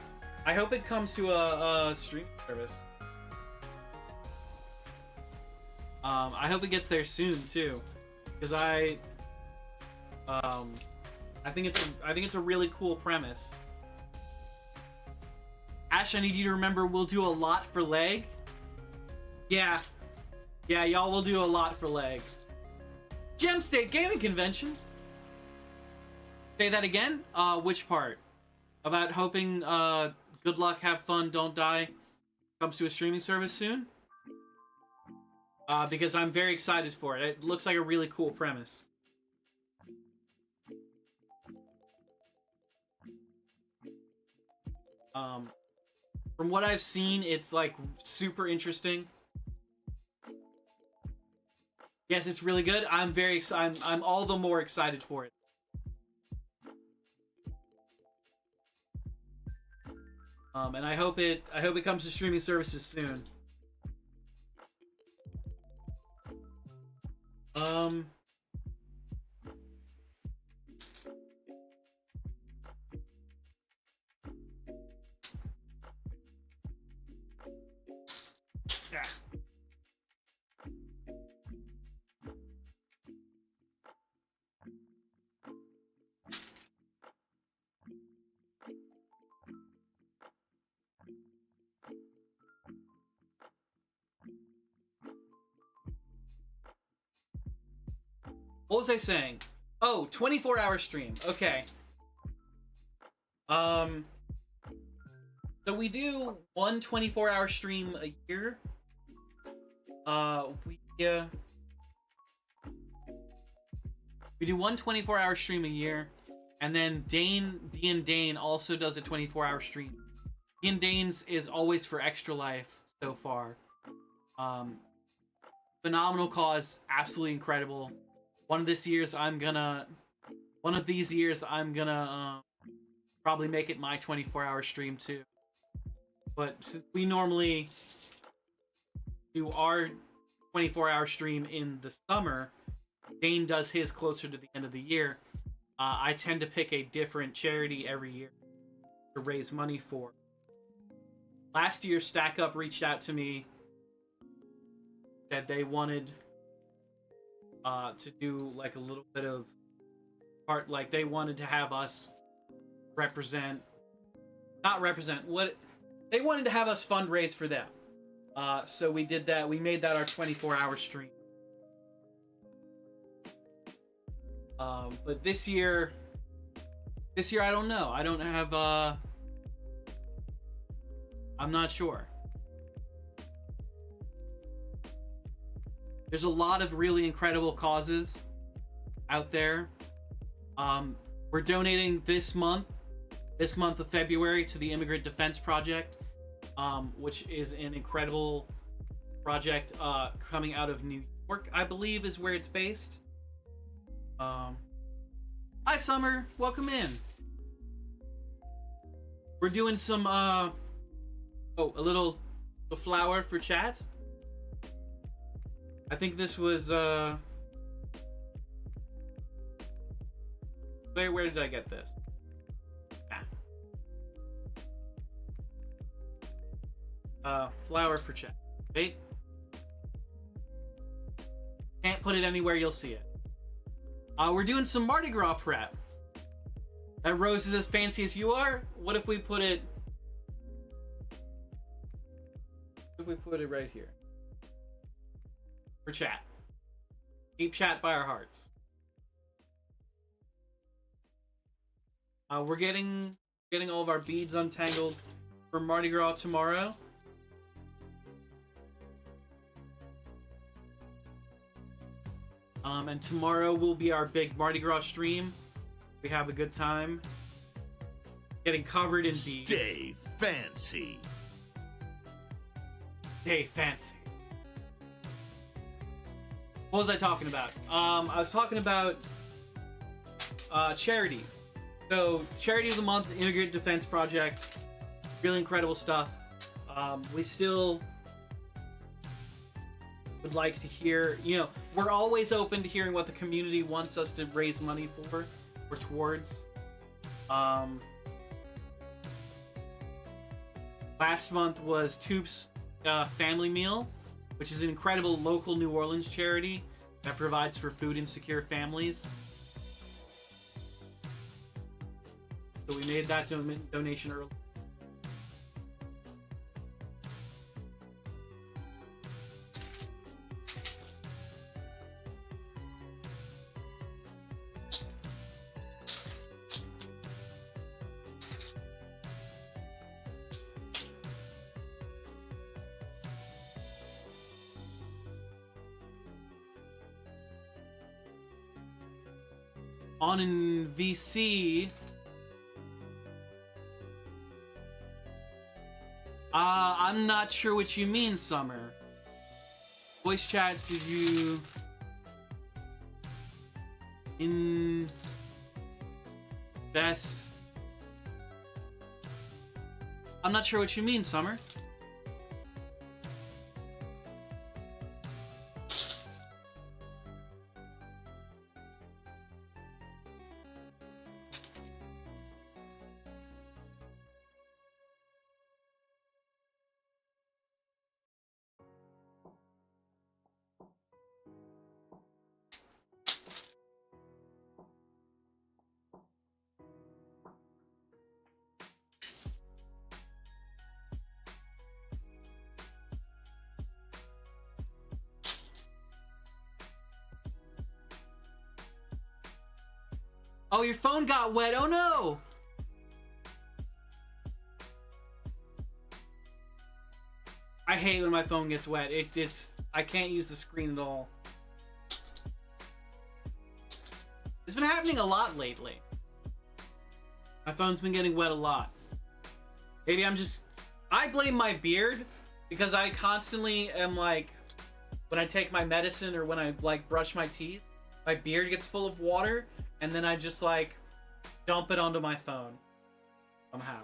I hope it comes to a streaming service. I hope it gets there soon too, because I think it's a really cool premise. Ash, I need you to remember we'll do a lot for Leg. Yeah, y'all will do a lot for Leg. Gem State Gaming Convention. Say that again? Which part? About hoping Good Luck, Have Fun, Don't Die comes to a streaming service soon? Because I'm very excited for it. It looks like a really cool premise. From what I've seen, it's like super interesting. Yes, it's really good. I'm very excited. I'm all the more excited for it. And I hope it comes to streaming services soon. Yeah. What was I saying? Oh, 24-hour stream. Okay. So we do one 24-hour stream a year. We do one 24-hour stream a year, and then Dane also does a 24-hour stream. Dane's is always for Extra Life so far. Phenomenal cause, absolutely incredible. One of these years I'm gonna probably make it my 24-hour stream too. But since we normally do our 24-hour stream in the summer, Dane does his closer to the end of the year. I tend to pick a different charity every year to raise money for. Last year, Stack Up reached out to me that they wanted to do like a little bit of part, like they wanted to have us they wanted to have us fundraise for them. So we did that. We made that our 24-hour stream. But this year I don't know. I don't have I'm not sure. There's a lot of really incredible causes out there. We're donating this month of February, to the Immigrant Defense Project, which is an incredible project coming out of New York, I believe is where it's based. Hi Summer, welcome in. We're doing some a flower for chat. I think this was where did I get this? Flower for chat. Wait. Can't put it anywhere you'll see it. We're doing some Mardi Gras prep. That rose is as fancy as you are? What if we put it right here? For chat. Keep chat by our hearts. We're getting all of our beads untangled for Mardi Gras tomorrow. And tomorrow will be our big Mardi Gras stream. We have a good time. Getting covered in beads. Stay fancy. Stay fancy. What was I talking about? I was talking about charities. So, Charity of the Month, Immigrant Defense Project. Really incredible stuff. We still would like to hear, we're always open to hearing what the community wants us to raise money for or towards. Last month was Toop's Family Meal, which is an incredible local New Orleans charity that provides for food insecure families. So we made that donation early. On in VC, I'm not sure what you mean, Summer. Voice chat, did you invest? I'm not sure what you mean, Summer. Oh, your phone got wet. Oh no! I hate when my phone gets wet. I can't use the screen at all. been happening a lot lately. My phone's been getting wet a lot. Maybe I blame my beard because I constantly am like, when I take my medicine or when I like brush my teeth, my beard gets full of water and then I just like dump it onto my phone somehow.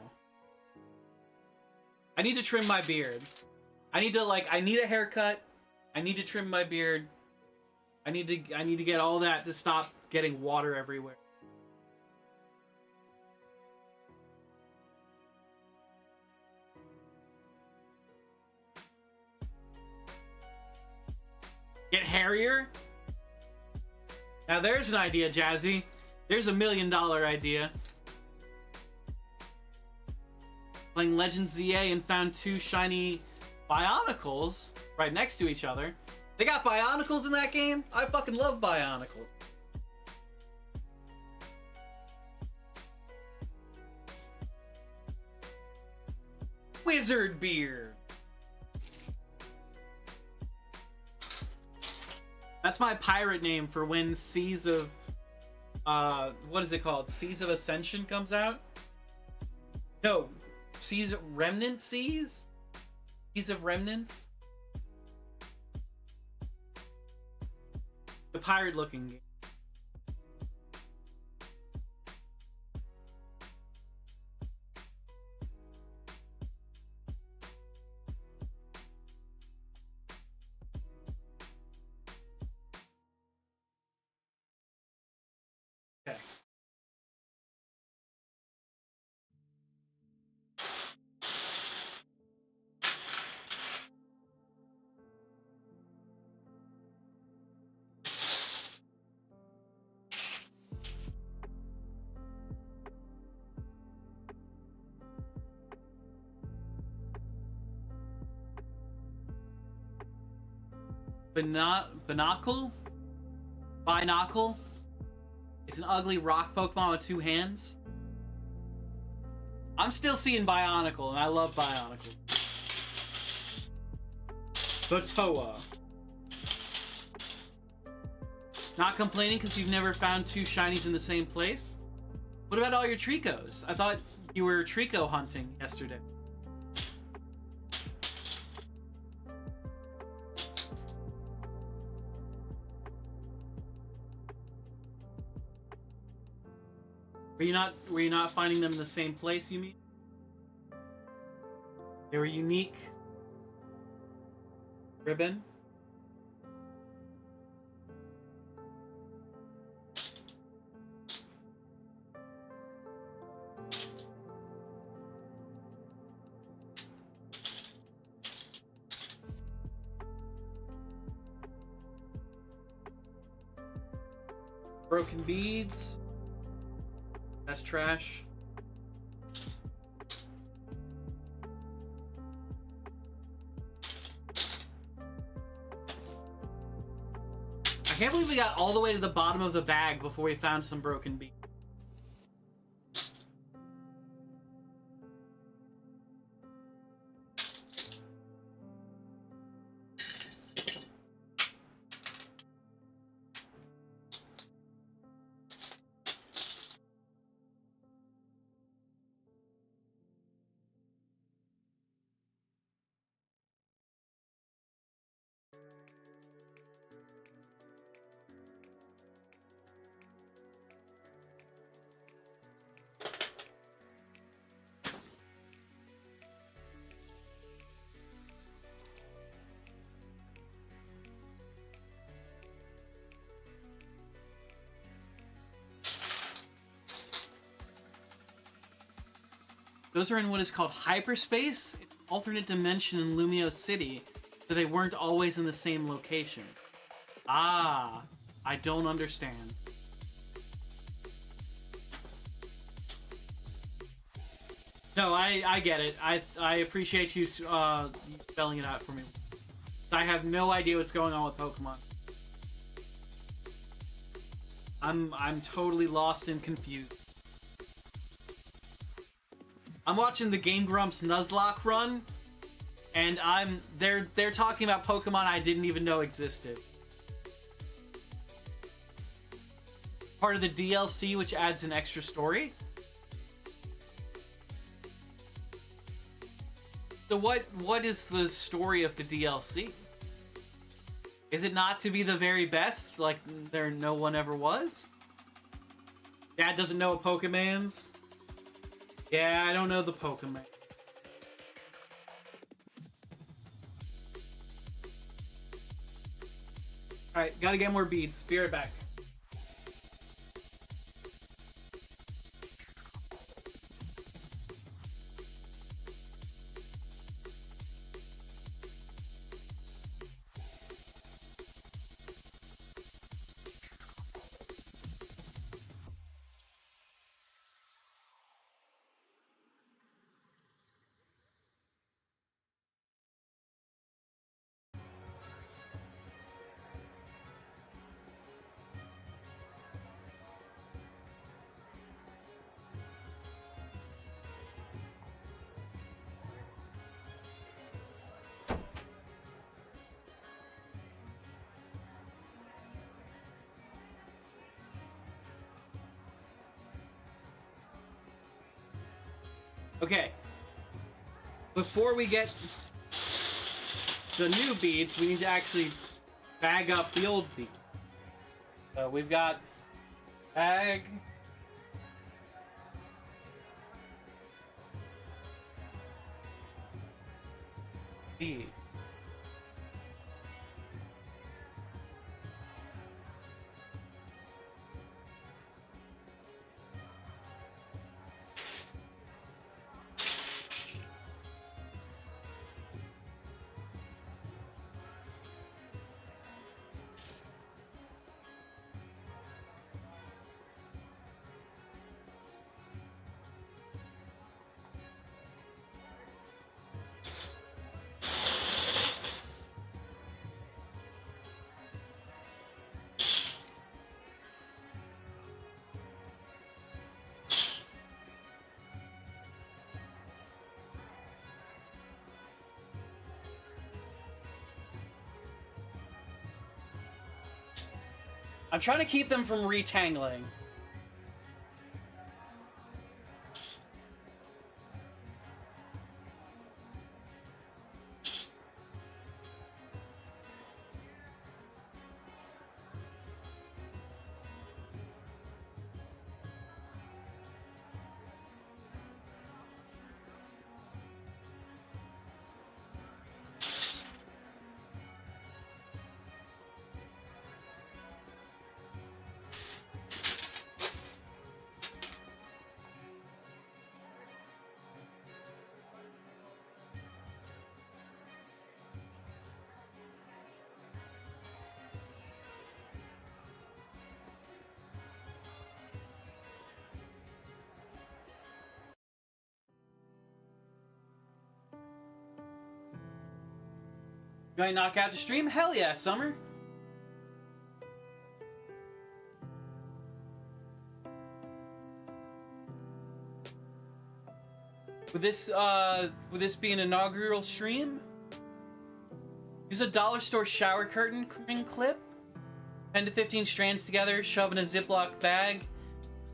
I need to trim my beard. I need a haircut. I need to trim my beard. I need to get all that to stop getting water everywhere. Get hairier? Now there's an idea, Jazzy. There's $1 million idea. Playing Legends ZA and found 2 shiny Bionicles right next to each other. They got Bionicles in that game? I fucking love Bionicles. Wizard Beard. That's my pirate name for when Seas of... what is it called? Seas of Ascension comes out? No. Seas of... Remnant Seas? Seas of Remnants? The pirate-looking game. Okay. Binacle? Binacle? It's an ugly rock Pokemon with 2 hands. I'm still seeing Bionicle, and I love Bionicle. Botoa. Not complaining because you've never found 2 shinies in the same place? What about all your Tricos? I thought you were Trico hunting yesterday. Were you not finding them in the same place, you mean? They were unique. Ribbon. Broken beads. That's trash. I can't believe we got all the way to the bottom of the bag before we found some broken beads. Those are in what is called hyperspace, an alternate dimension in Lumio City, so they weren't always in the same location. Ah, I don't understand. No, I get it. I appreciate you spelling it out for me. I have no idea what's going on with Pokemon. I'm totally lost and confused. I'm watching the Game Grumps Nuzlocke run, and they're talking about Pokemon I didn't even know existed. part of the DLC, which adds an extra story. So what is the story of the DLC? Is it not to be the very best, like there no one ever was? Dad doesn't know what Pokemon's? Yeah, I don't know the Pokemon. Alright, gotta get more beads. Be right back. Okay. Before we get the new beads, we need to actually bag up the old beads. So we've got bag. Bead. I'm trying to keep them from retangling. You want to knock out the stream? Hell yeah, Summer. Would this be an inaugural stream? Use a dollar store shower curtain ring clip. 10 to 15 strands together, shove in a Ziploc bag.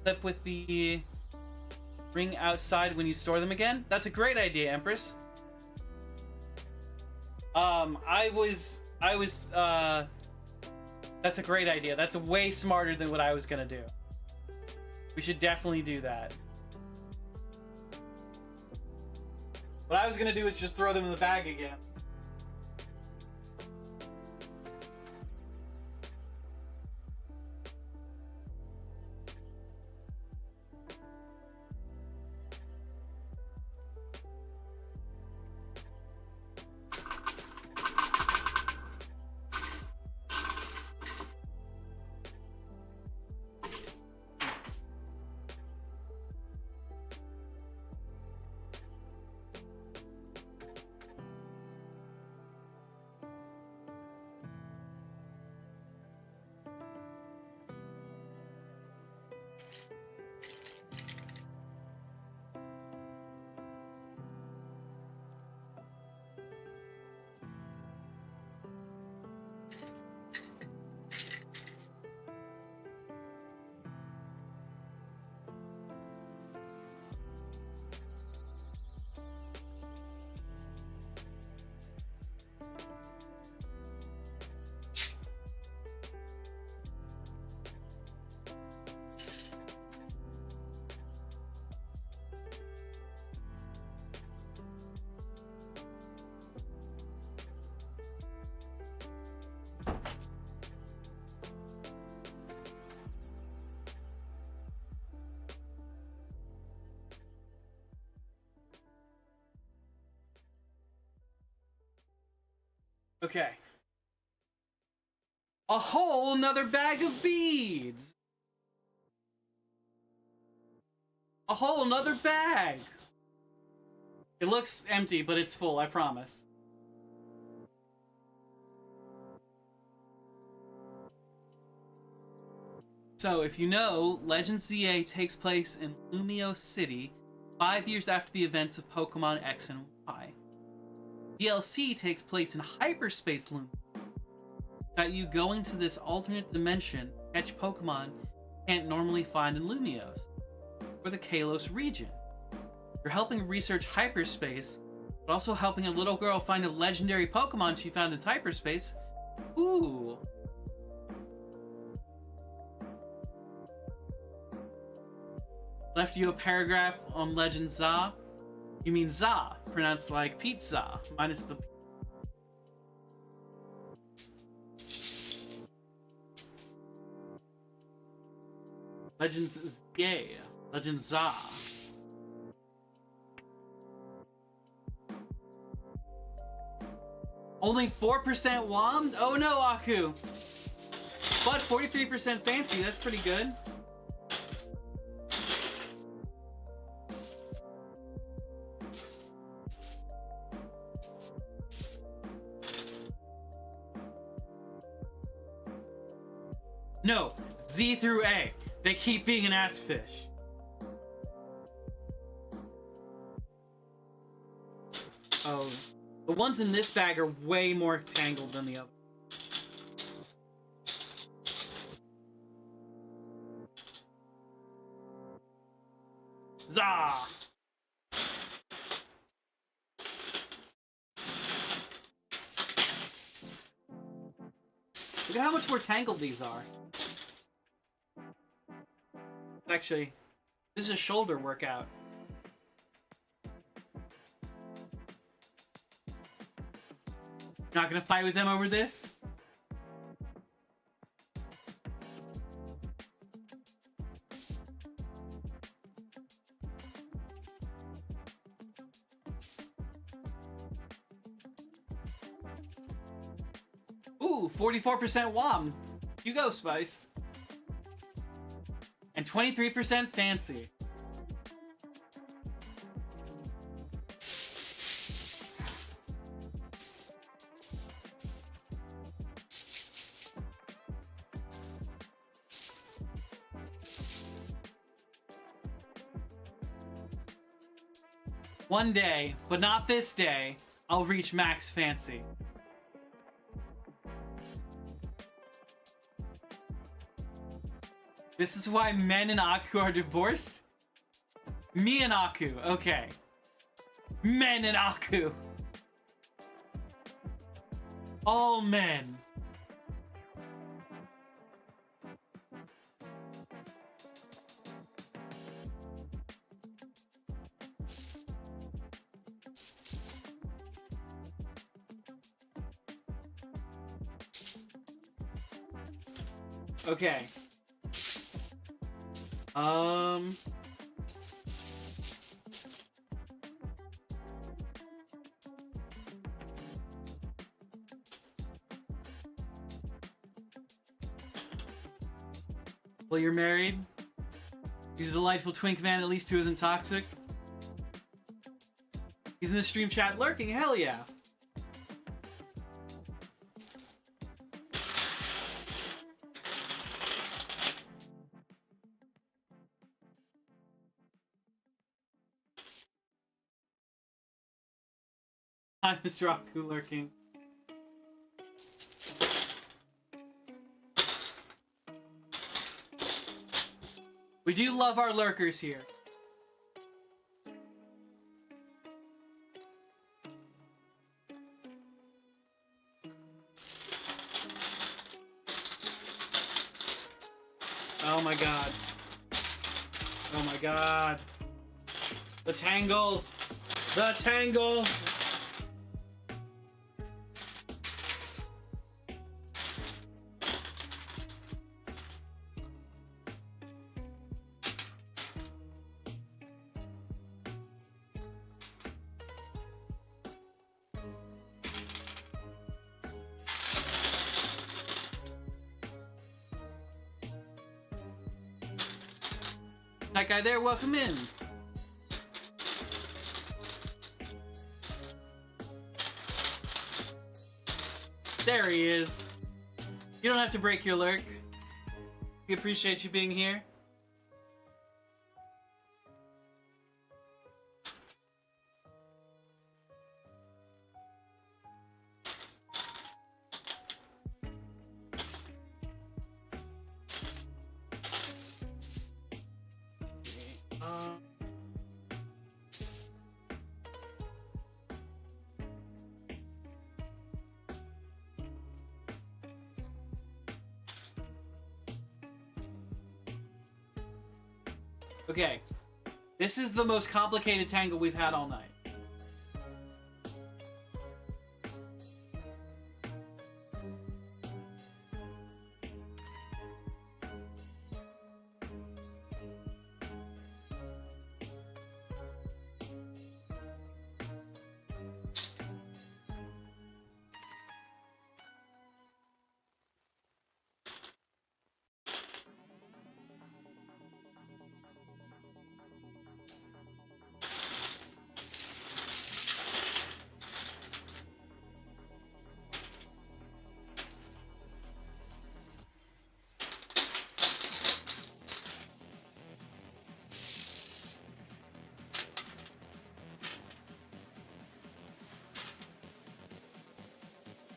Clip with the ring outside when you store them again. That's a great idea, Empress. That's a great idea. That's way smarter than what I was gonna do. We should definitely do that. What I was gonna do is just throw them in the bag again. Okay. A whole nother bag of beads! A whole nother bag! It looks empty, but it's full, I promise. So, if you know, Legend ZA takes place in Lumio City 5 years after the events of Pokemon X and Y. DLC takes place in hyperspace Lumio. Got you going to this alternate dimension, catch Pokemon you can't normally find in Lumios, or the Kalos region. You're helping research hyperspace, but also helping a little girl find a legendary Pokemon she found in hyperspace. Ooh. Left you a paragraph on Legend Za. You mean Za, pronounced like pizza, minus the... Legends Yay. Legend Za. Only 4% WOM? Oh no, Aku! But 43% fancy, that's pretty good. No, Z through A. They keep being an ass fish. Oh, the ones in this bag are way more tangled than the other. Zah! Look at how much more tangled these are. Actually, this is a shoulder workout. Not gonna fight with them over this? Ooh, 44% WOM. You go, Spice. And 23% fancy. One day, but not this day, I'll reach max fancy. This is why men and Aku are divorced? Me and Aku, okay. Men and Aku. All men. Okay. Well, you're married. He's a delightful twink man, at least who isn't toxic. He's in the stream chat lurking, hell yeah. Hi, Mr. Aku lurking. We do love our lurkers here. Oh my god. Oh my god. The tangles. The tangles. That guy there, welcome in. There he is. You don't have to break your lurk. We appreciate you being here. Okay, this is the most complicated tangle we've had all night.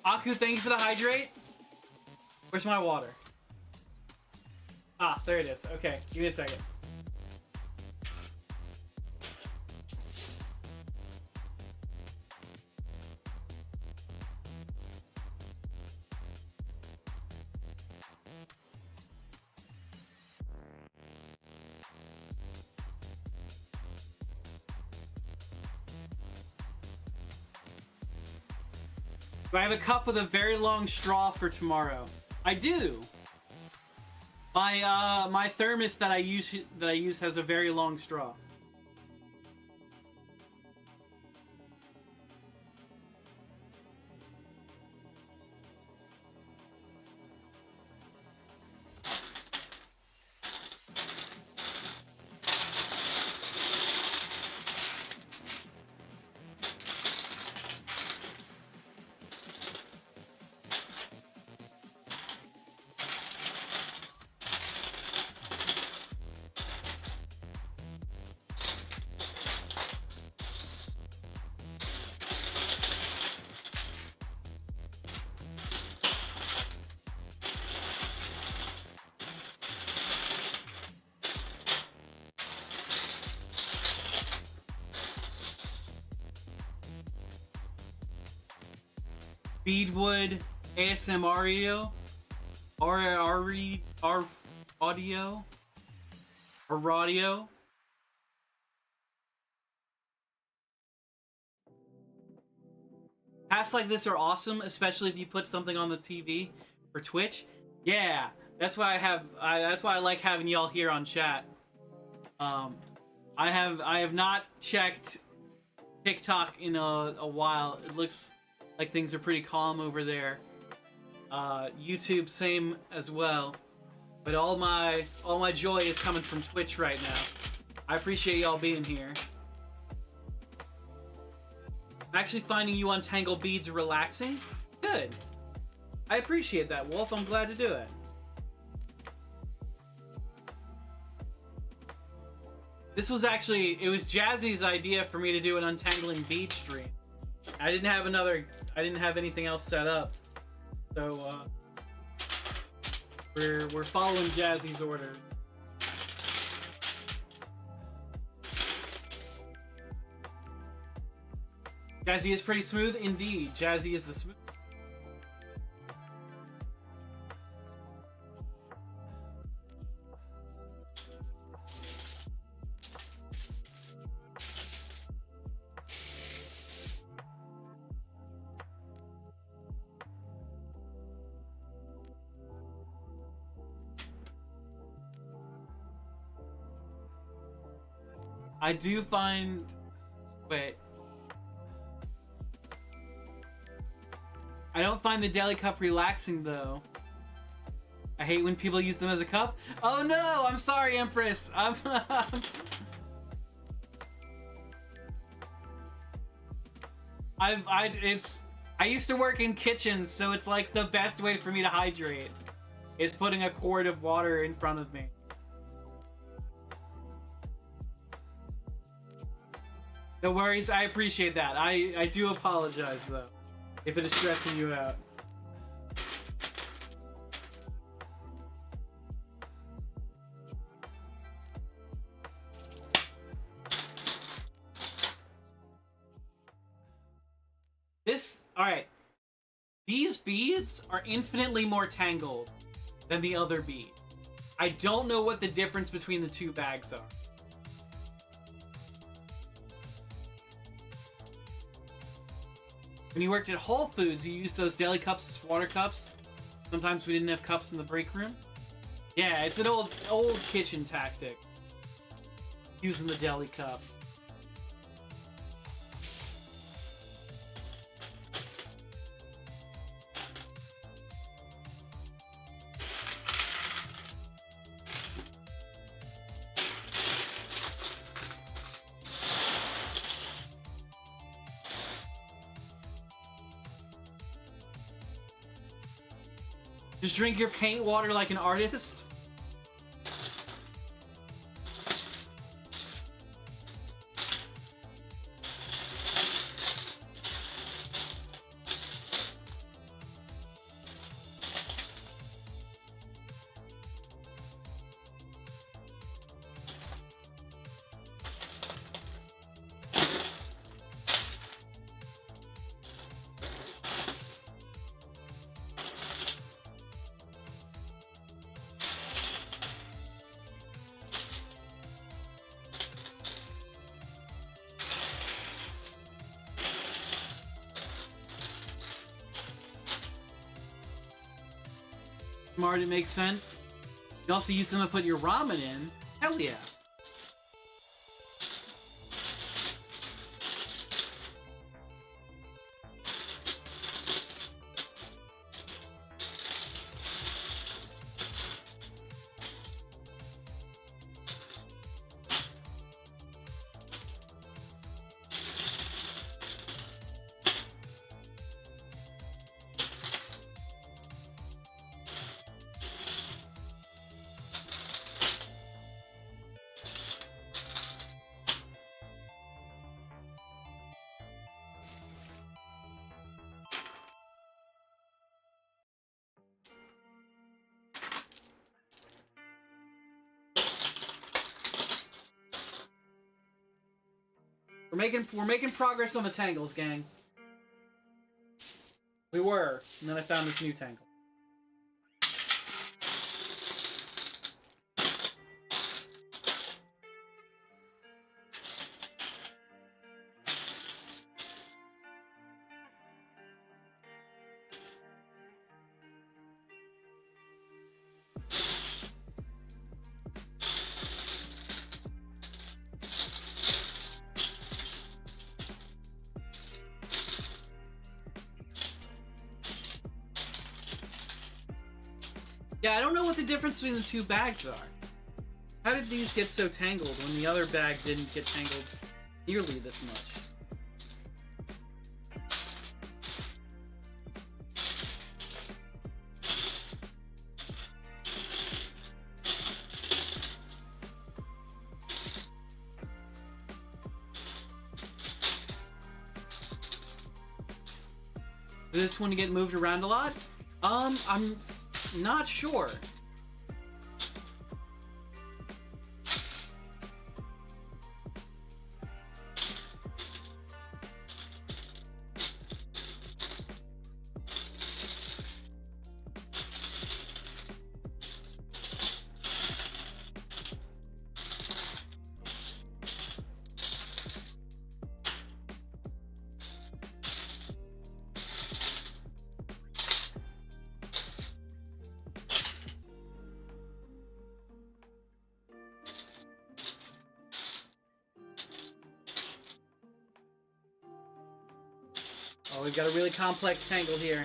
Aku, thank you for the hydrate. Where's my water? Ah, there it is. Okay, give me a second. Do I have a cup with a very long straw for tomorrow? I do. My thermos that I use has a very long straw. Beadwood ASMR audio. Paths like this are awesome, especially if you put something on the TV for Twitch. Yeah, that's why that's why I like having y'all here on chat. I have not checked TikTok in a while. It looks like things are pretty calm over there. YouTube, same as well. But all my joy is coming from Twitch right now. I appreciate y'all being here. I'm actually finding you untangle beads relaxing. Good. I appreciate that, Wolf. I'm glad to do it. This was actually, it was Jazzy's idea for me to do an untangling bead stream. I didn't have anything else set up, so we're following Jazzy's order. Jazzy is pretty smooth, indeed. Jazzy is the smooth. I do find... Wait. I don't find the deli cup relaxing, though. I hate when people use them as a cup. Oh no, I'm sorry, Empress. I used to work in kitchens, so it's like the best way for me to hydrate is putting a quart of water in front of me. No worries, I appreciate that. I do apologize though, if it is stressing you out. Alright. These beads are infinitely more tangled than the other bead. I don't know what the difference between the two bags are. When you worked at Whole Foods, you used those deli cups as water cups. Sometimes we didn't have cups in the break room. Yeah, it's an old kitchen tactic. Using the deli cups. Just drink your paint water like an artist. Smart, it makes sense. You also use them to put your ramen in. Hell yeah. We're making progress on the tangles, gang. We were, and then I found this new tangle. Yeah, I don't know what the difference between the two bags are. How did these get so tangled when the other bag didn't get tangled nearly this much? Did this one get moved around a lot? I'm not sure. Oh, we've got a really complex tangle here.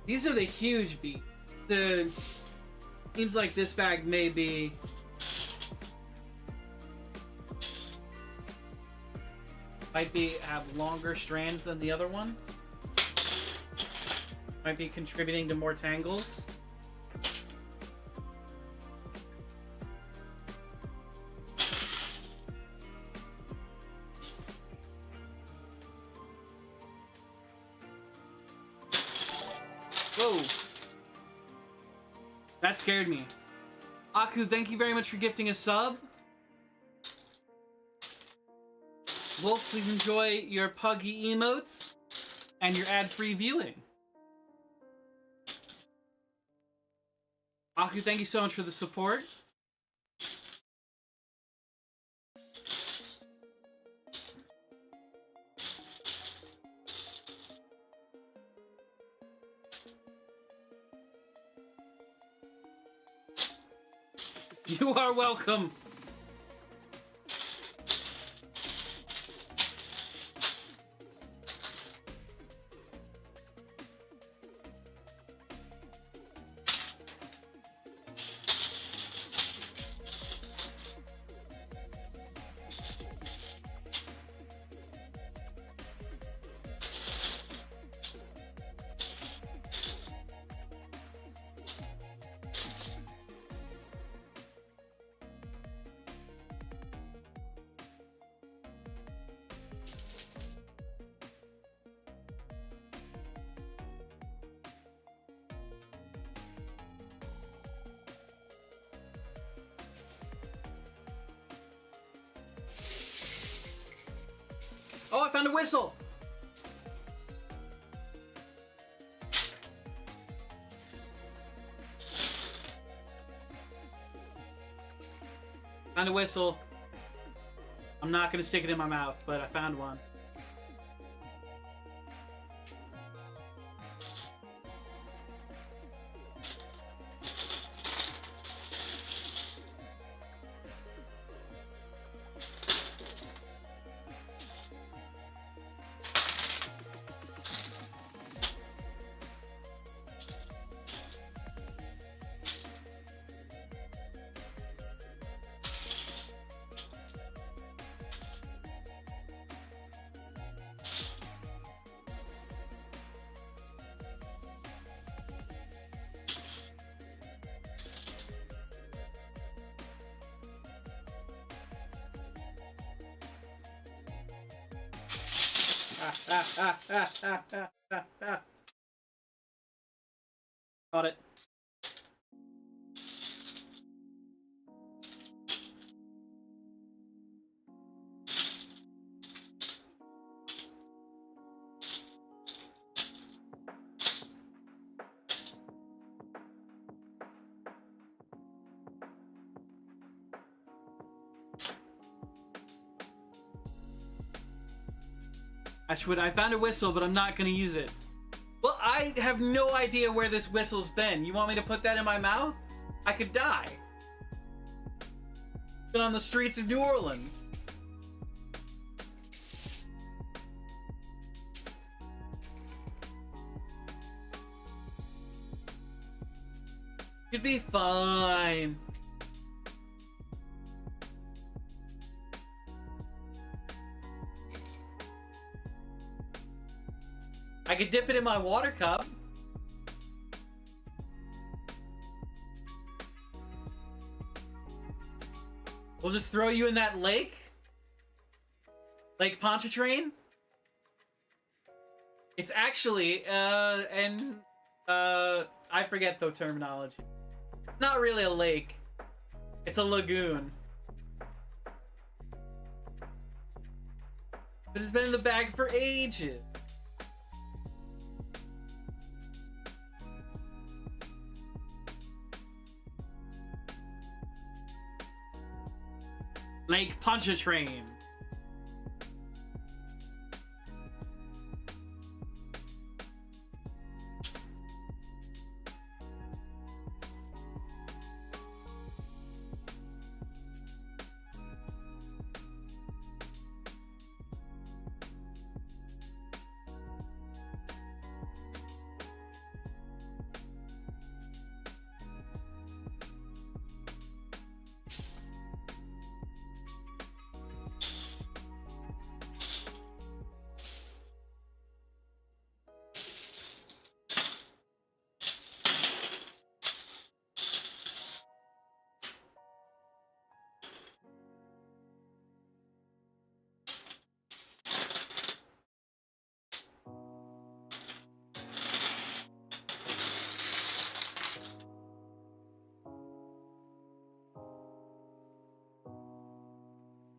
These are the huge beads. The seems like this bag may be have longer strands than the other one. Might be contributing to more tangles. Whoa. That scared me. Aku, thank you very much for gifting a sub. Wolf, please enjoy your puggy emotes and your ad-free viewing. Aku, thank you so much for the support. You are welcome. Oh, I found a whistle! Found a whistle. I'm not gonna stick it in my mouth, but I found one. Got it. I found a whistle, but I'm not gonna use it. Well, I have no idea where this whistle's been. You want me to put that in my mouth? I could die. Been on the streets of New Orleans. You'd be fine. I could dip it in my water cup. We'll just throw you in that lake? Lake Pontchartrain? It's actually, I forget the terminology. Not really a lake. It's a lagoon. But it's been in the bag for ages. Lake Pontchartrain.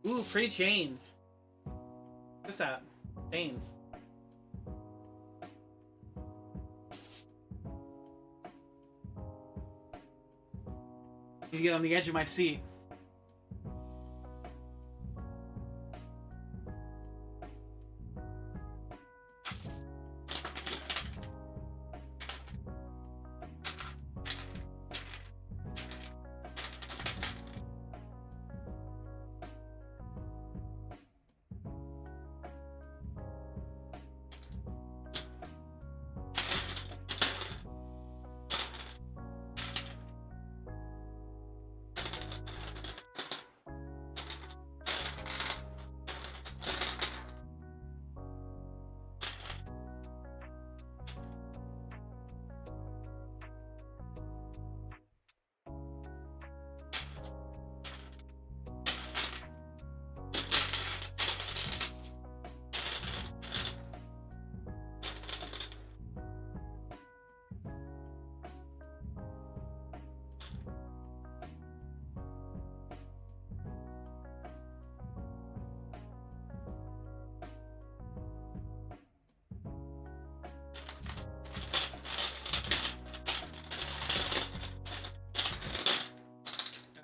Ooh, pretty chains. What's that? Chains. Need to get on the edge of my seat.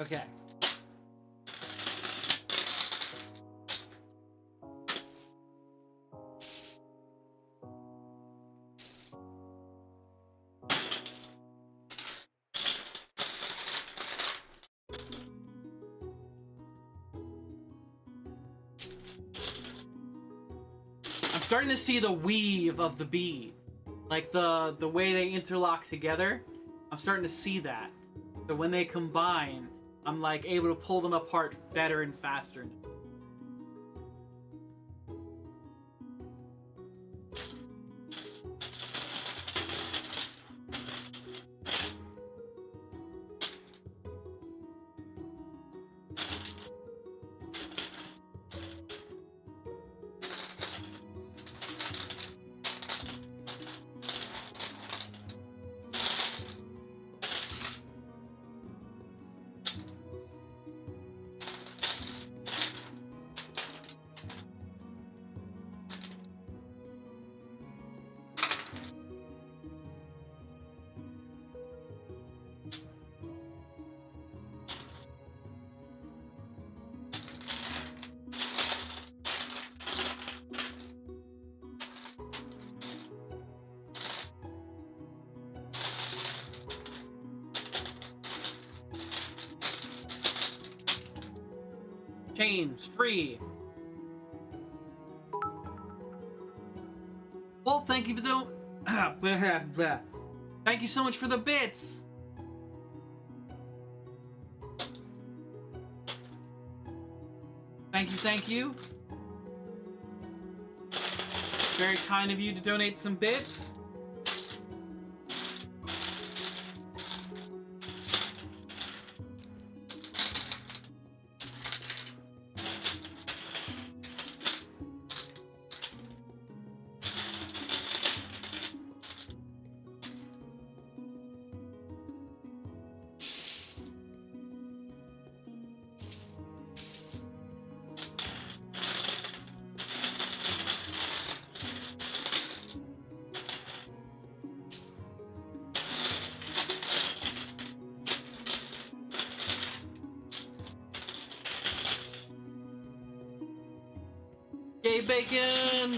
Okay. I'm starting to see the weave of the bead. Like the way they interlock together. I'm starting to see that. So when they combine, I'm like able to pull them apart better and faster. Chains free. Well, thank you for so. Thank you so much for the bits. Thank you, thank you. Very kind of you to donate some bits. Gay bacon!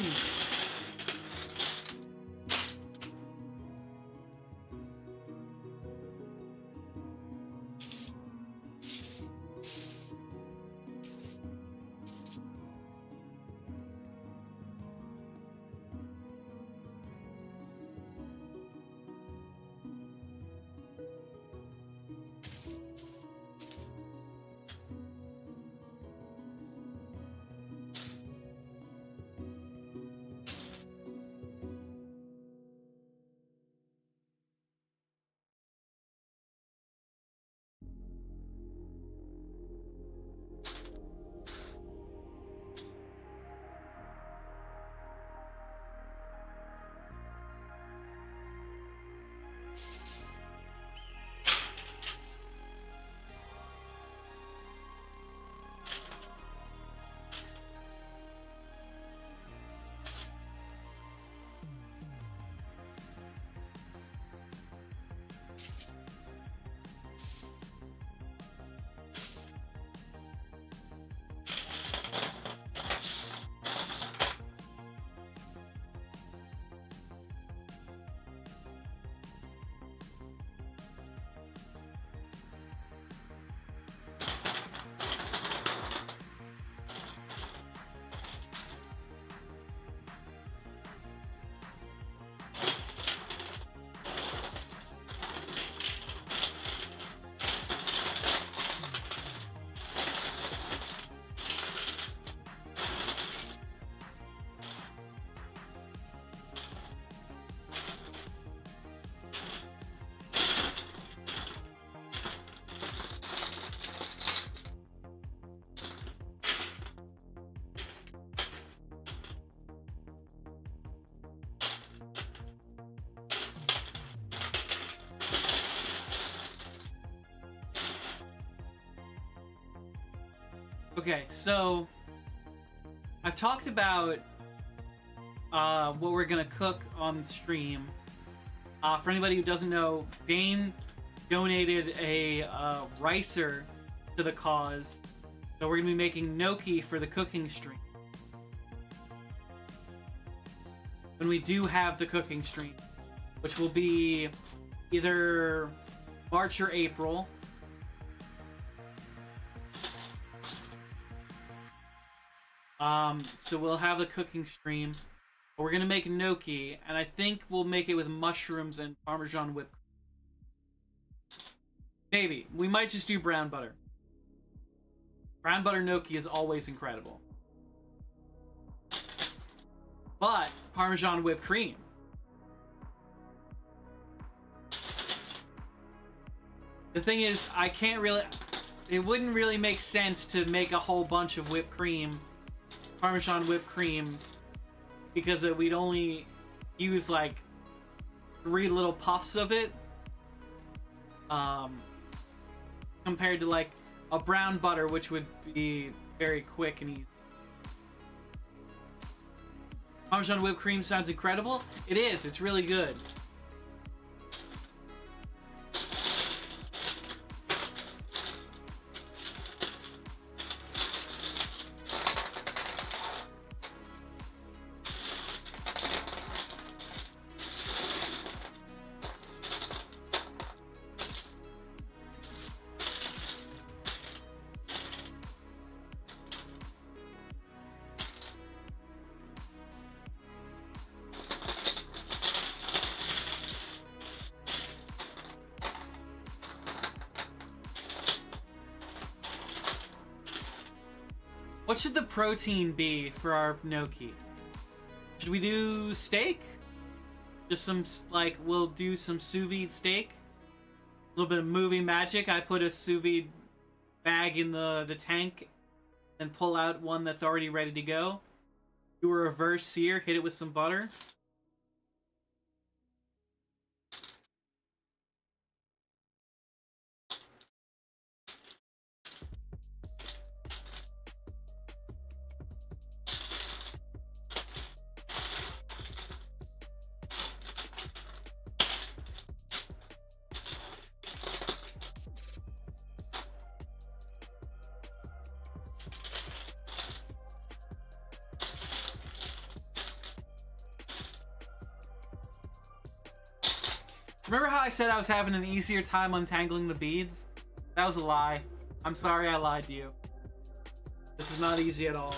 Okay, so I've talked about what we're gonna cook on stream. For anybody who doesn't know, Dane donated a ricer to the cause, so we're gonna be making gnocchi for the cooking stream. When we do have the cooking stream, which will be either March or April. So we'll have a cooking stream. We're gonna make gnocchi, and I think we'll make it with mushrooms and Parmesan whipped cream. Maybe. We might just do brown butter. Brown butter gnocchi is always incredible. But Parmesan whipped cream. The thing is, I can't really... It wouldn't really make sense to make a whole bunch of whipped cream, Parmesan whipped cream, because we'd only use like 3 little puffs of it. Compared to like a brown butter, which would be very quick and easy. Parmesan whipped cream sounds incredible. It is. It's really good. What should the protein be for our gnocchi? Should we do steak? Just some, like, we'll do some sous vide steak. A little bit of movie magic. I put a sous vide bag in the tank and pull out one that's already ready to go. Do a reverse sear, hit it with some butter. Remember how I said I was having an easier time untangling the beads? That was a lie. I'm sorry I lied to you. This is not easy at all.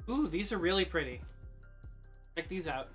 Ooh, these are really pretty. Check these out.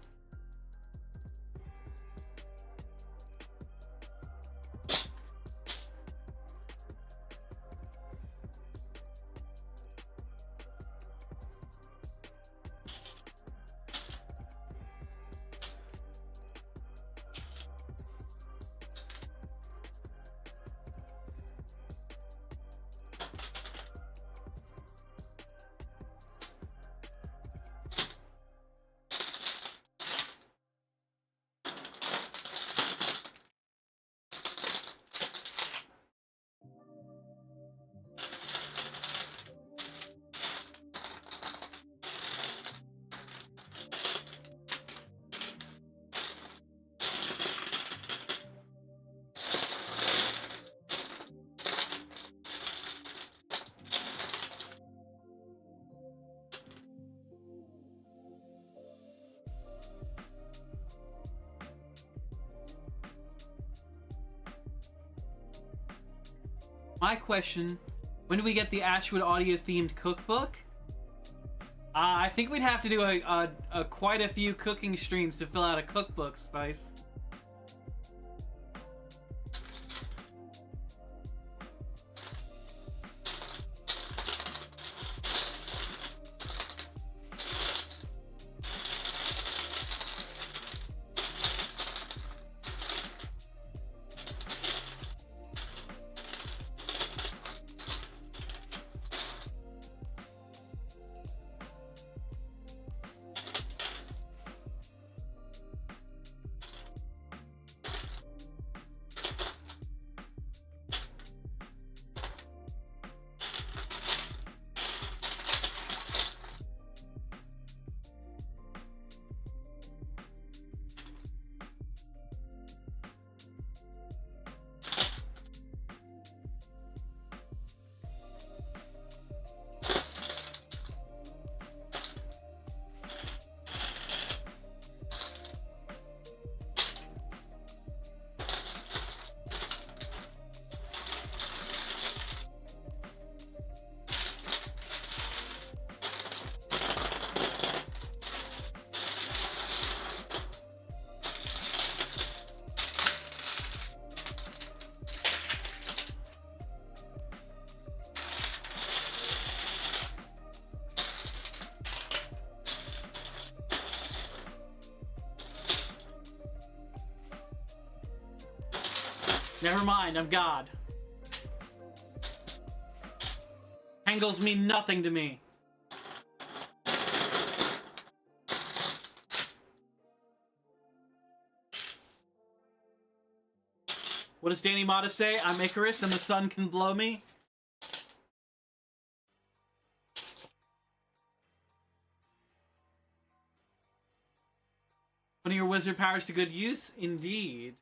My question: when do we get the Ashwood audio themed cookbook? I think we'd have to do a quite a few cooking streams to fill out a cookbook, Spice. Never mind, I'm God. Tangles mean nothing to me. What does Danny Mata say? I'm Icarus and the sun can blow me? Putting your wizard powers to good use? Indeed.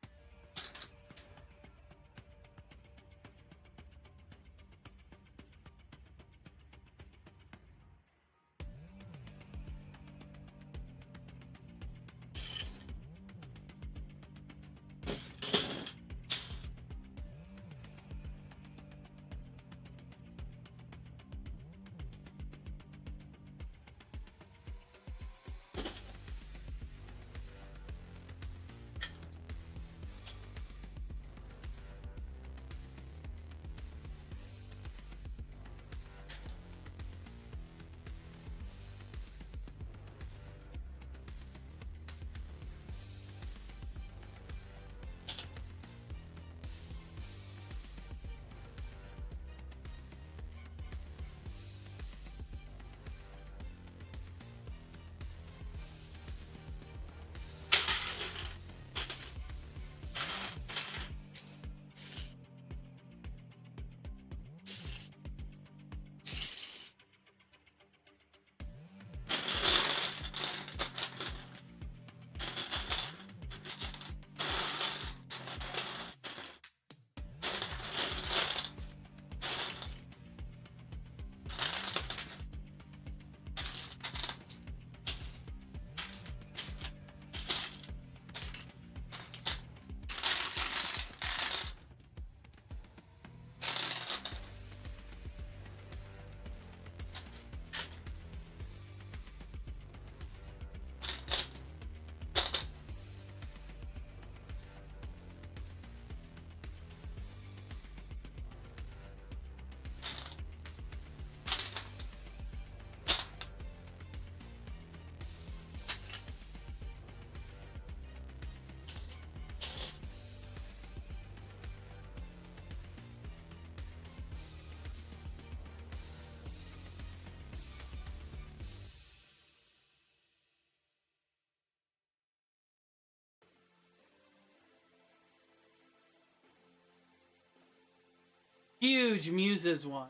Huge Muses one.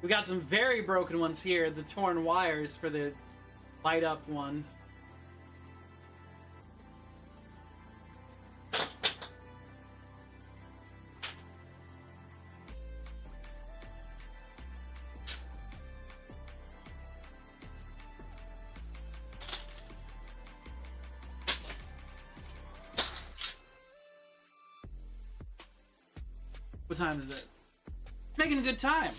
We got some very broken ones here. The torn wires for the light up ones. What time is it? Making a good time.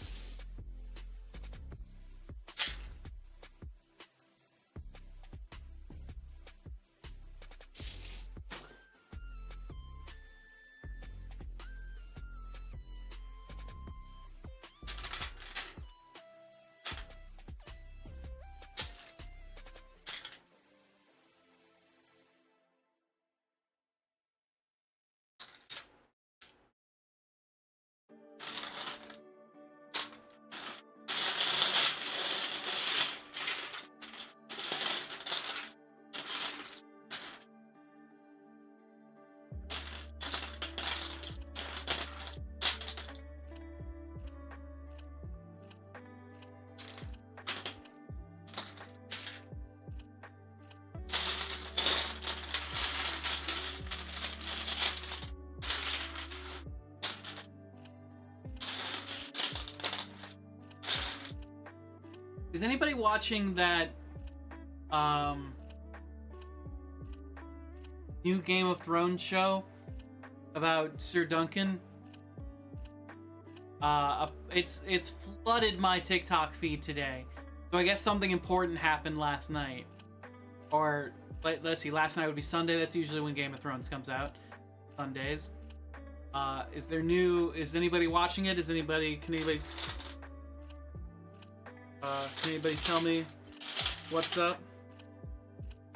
Is anybody watching that new Game of Thrones show about Sir Duncan? It's flooded my TikTok feed today. So I guess something important happened last night. Or let's see, last night would be Sunday. That's usually when Game of Thrones comes out. Sundays. Is anybody watching it? Can anybody tell me what's up?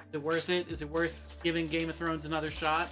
Is it worth it? Is it worth giving Game of Thrones another shot?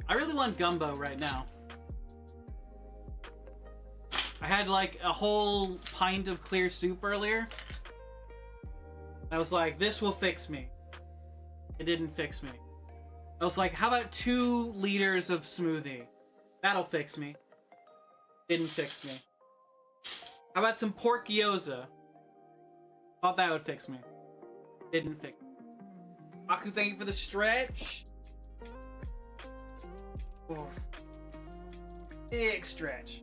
I really want gumbo right now. I had like a whole pint of clear soup earlier. I was like, this will fix me. It didn't fix me. I was like, how about 2 liters of smoothie? That'll fix me. Didn't fix me. How about some pork gyoza? Thought that would fix me. Didn't fix me. Aku, thank you for the stretch. Oh. Big stretch.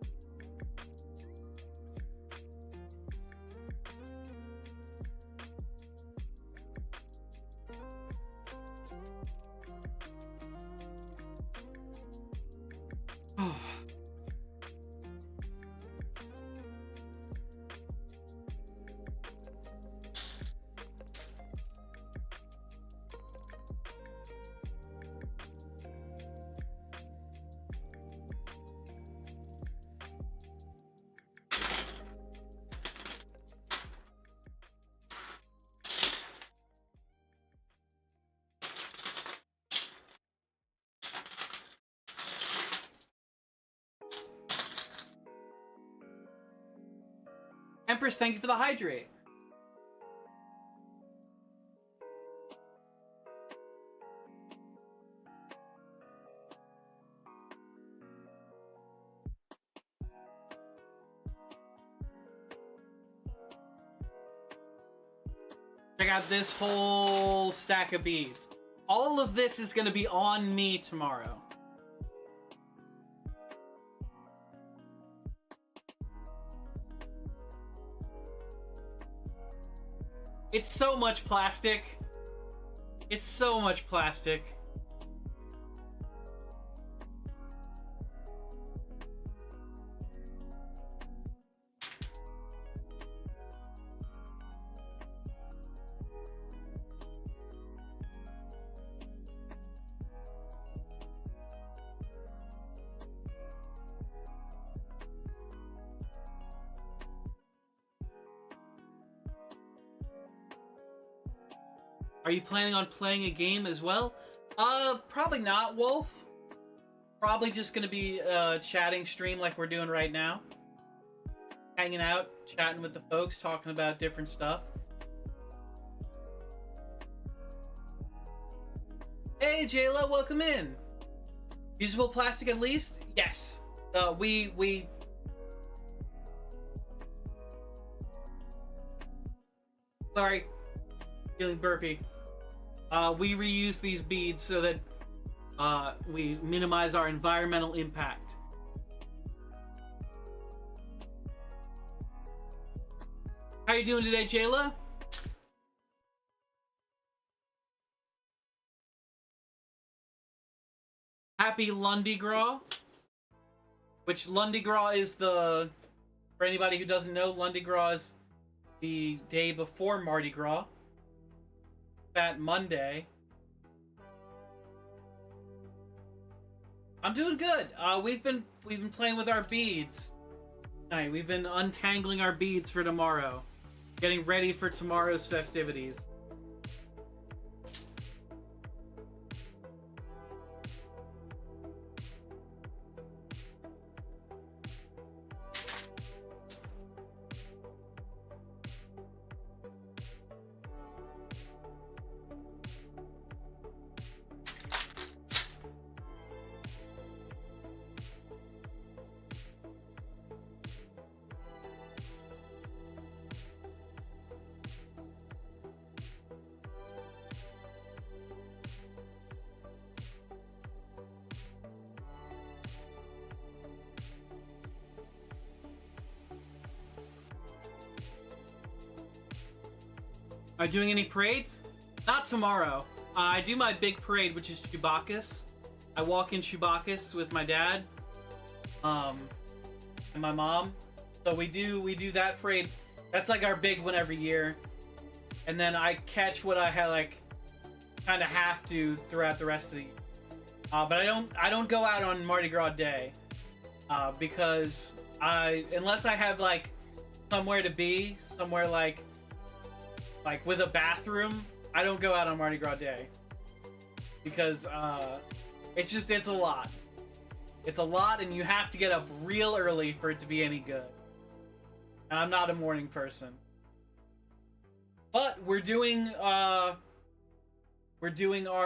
Empress, thank you for the hydrate. Check out this whole stack of beads. All of this is going to be on me tomorrow. It's so much plastic. It's so much plastic. Are you planning on playing a game as well? Probably not, Wolf. Probably just gonna be chatting stream like we're doing right now. Hanging out, chatting with the folks, talking about different stuff. Hey, Jayla, welcome in. Usable plastic at least? Yes. We... Sorry. Feeling burpy. We reuse these beads so that we minimize our environmental impact. How you doing today, Jayla? Happy Lundi Gras. Which Lundi Gras is the... For anybody who doesn't know, Lundi Gras is the day before Mardi Gras. Fat Monday. I'm doing good. We've been playing with our beads. Tonight. We've been untangling our beads for tomorrow. Getting ready for tomorrow's festivities. Am I doing any parades? Not tomorrow. I do my big parade, which is Chewbacca's. I walk in Chewbacca's with my dad, and my mom. So we do that parade. That's like our big one every year. And then I catch what I kind of have to throughout the rest of the year. But I don't go out on Mardi Gras Day, because unless I have somewhere to be, somewhere like with a bathroom, I don't go out on Mardi Gras Day, because it's a lot. It's a lot, and you have to get up real early for it to be any good. And I'm not a morning person. But we're doing our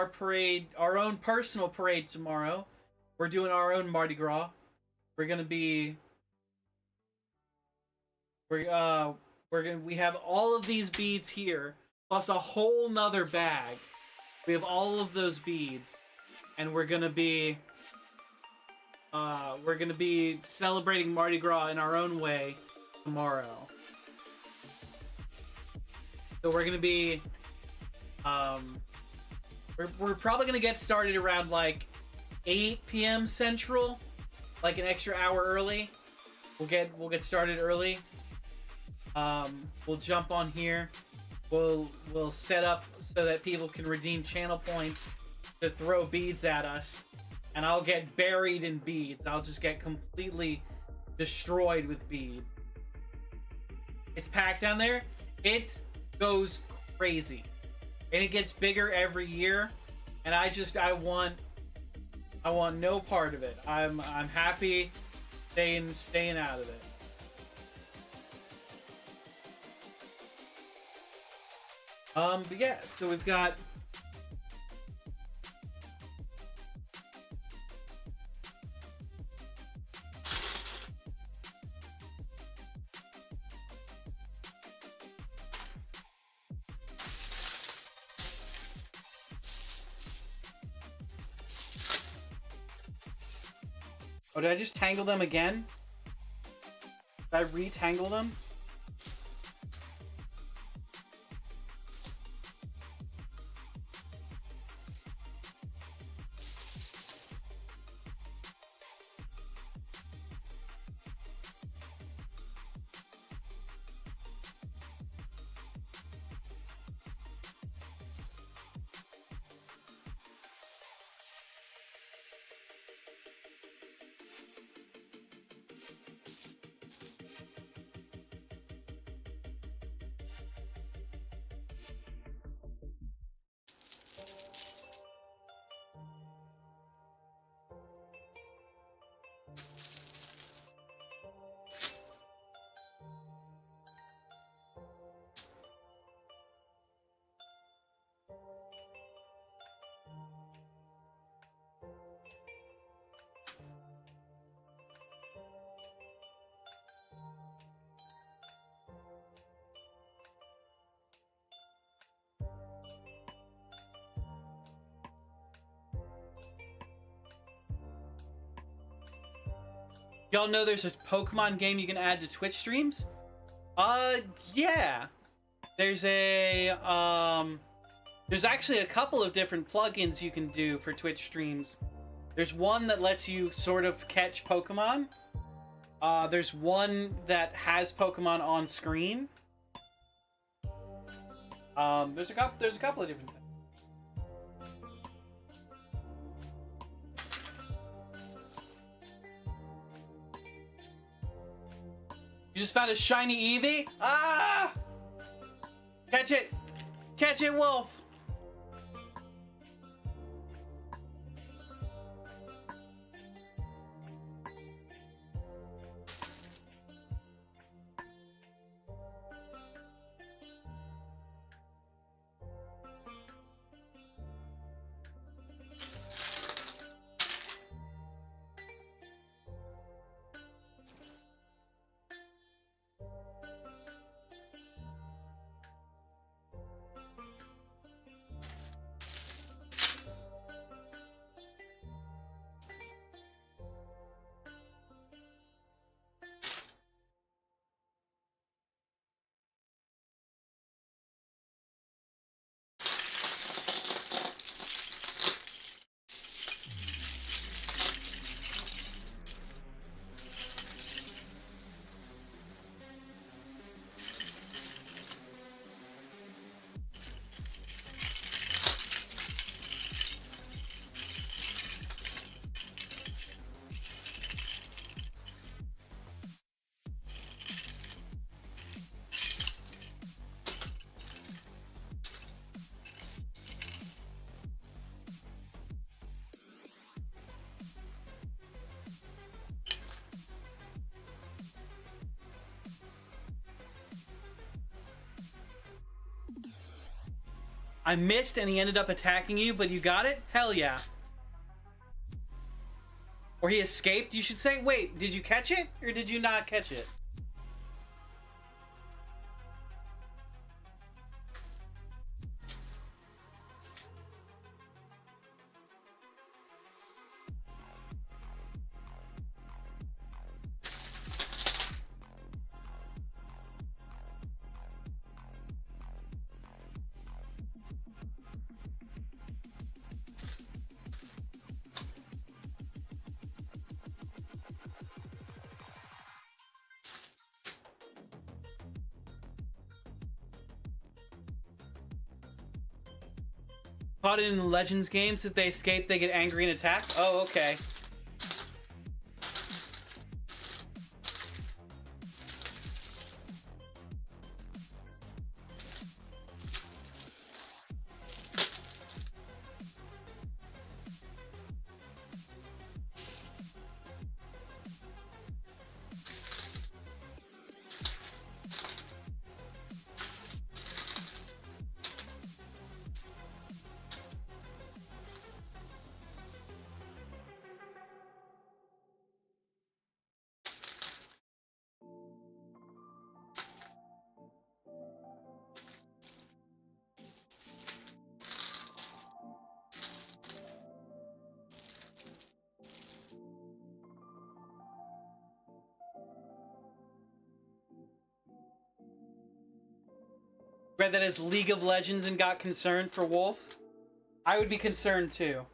parade, our own personal parade tomorrow. We're doing our own Mardi Gras. We have all of these beads here, plus a whole nother bag. We have all of those beads, and we're gonna be We're gonna be celebrating Mardi Gras in our own way tomorrow. So we're gonna be, we're probably gonna get started around like 8 p.m. Central, like an extra hour early. We'll get started early. We'll jump on here. We'll set up so that people can redeem channel points to throw beads at us, and I'll get buried in beads. I'll just get completely destroyed with beads. It's packed down there. It goes crazy, and it gets bigger every year. And I want no part of it. I'm happy staying out of it. But yeah, so we've got oh, did I just tangle them again? Did I retangle them? Y'all know there's a Pokemon game you can add to Twitch streams? Yeah. There's actually a couple of different plugins you can do for Twitch streams. There's one that lets you sort of catch Pokemon. There's one that has Pokemon on screen. There's a couple of different things. You just found a shiny Eevee? Ah! Catch it! Catch it, Wolf! I missed and he ended up attacking you, but you got it? Hell yeah. Or he escaped, you should say. Wait, did you catch it? Or did you not catch it? Caught in Legends games, if they escape, they get angry and attack? Oh, okay. Read that as League of Legends and got concerned for Wolf. I would be concerned too.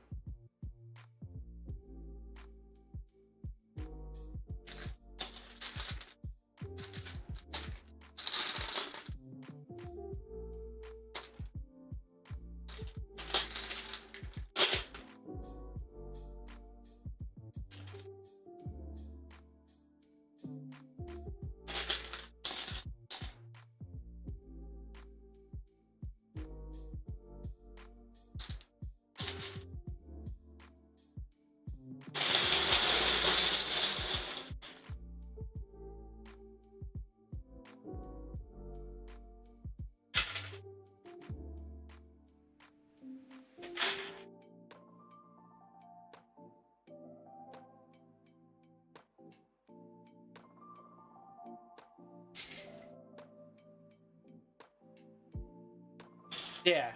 Yeah.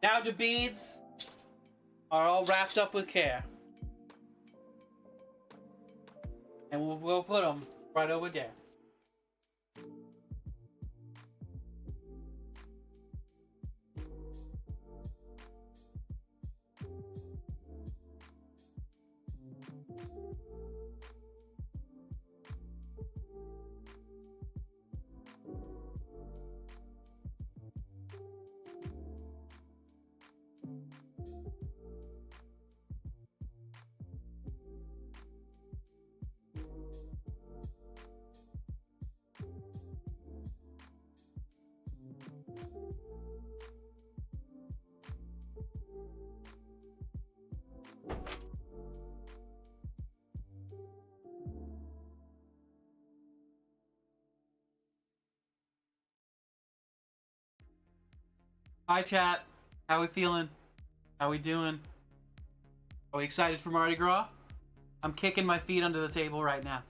Now the beads are all wrapped up with care. And we'll put them right over there. Hi chat, how we feeling? How we doing? Are we excited for Mardi Gras? I'm kicking my feet under the table right now.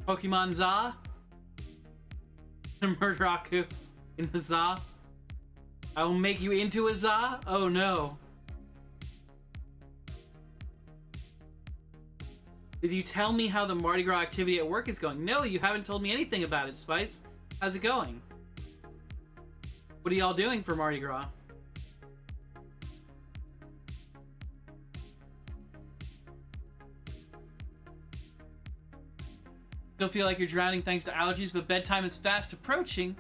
Pokemon Za? Murderaku in the Za? I will make you into a Za? Oh no. Did you tell me how the Mardi Gras activity at work is going? No, you haven't told me anything about it, Spice. How's it going? What are y'all doing for Mardi Gras? Still feel like you're drowning thanks to allergies, but bedtime is fast approaching.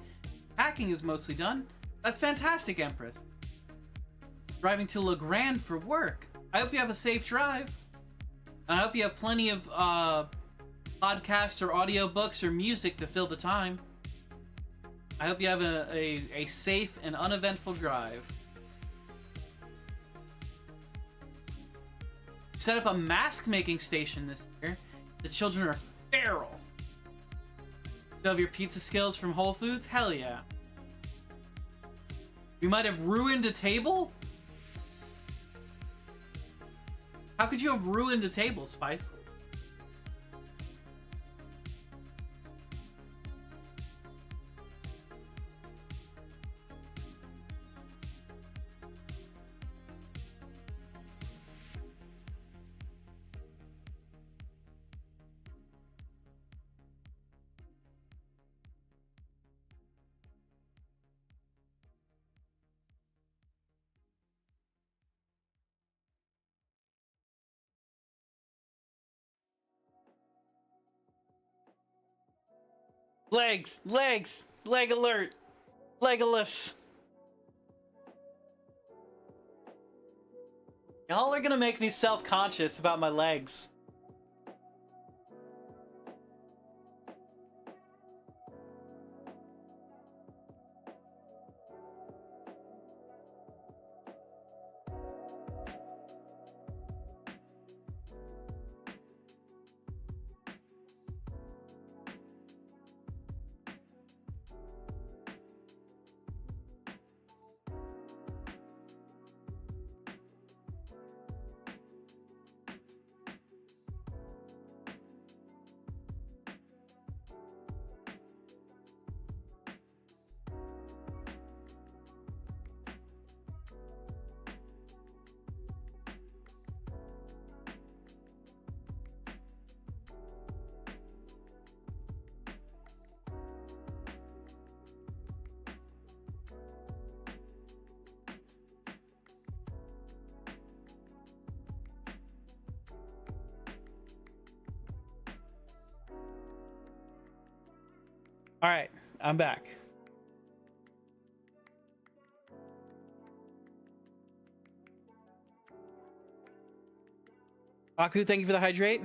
Packing is mostly done. That's fantastic, Empress. Driving to La Grande for work. I hope you have a safe drive. And I hope you have plenty of podcasts or audiobooks or music to fill the time. I hope you have a safe and uneventful drive. Set up a mask making station this year. The children are feral. You have your pizza skills from Whole Foods? Hell yeah. We might have ruined a table? How could you have ruined a table, Spice? Legs, legs, leg alert, Legolas. Y'all are gonna make me self-conscious about my legs. All right, I'm back. Aku, thank you for the hydrate.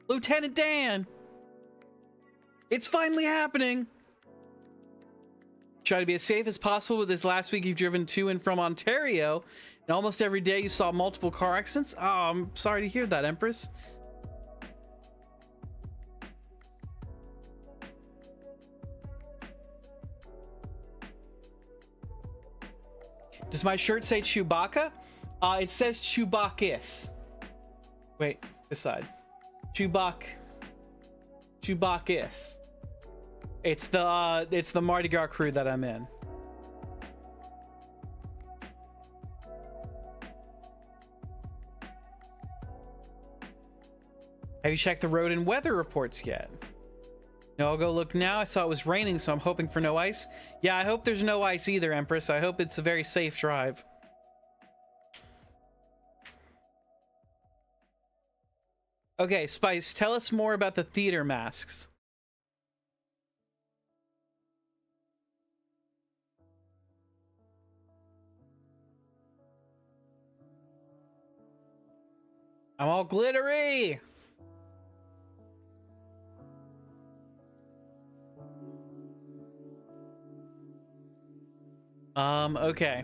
Lieutenant Dan! It's finally happening! Try to be as safe as possible with this last week you've driven to and from Ontario, and almost every day you saw multiple car accidents. Oh, I'm sorry to hear that, Empress. Does my shirt say Chewbacca? It says Chewbacchus. Wait, this side. Chewbacchus. It's the Mardi Gras crew that I'm in. Have you checked the road and weather reports yet? No, I'll go look now. I saw it was raining, so I'm hoping for no ice. Yeah, I hope there's no ice either, Empress. I hope it's a very safe drive. Okay, Spice, tell us more about the theater masks. I'm all glittery! Okay.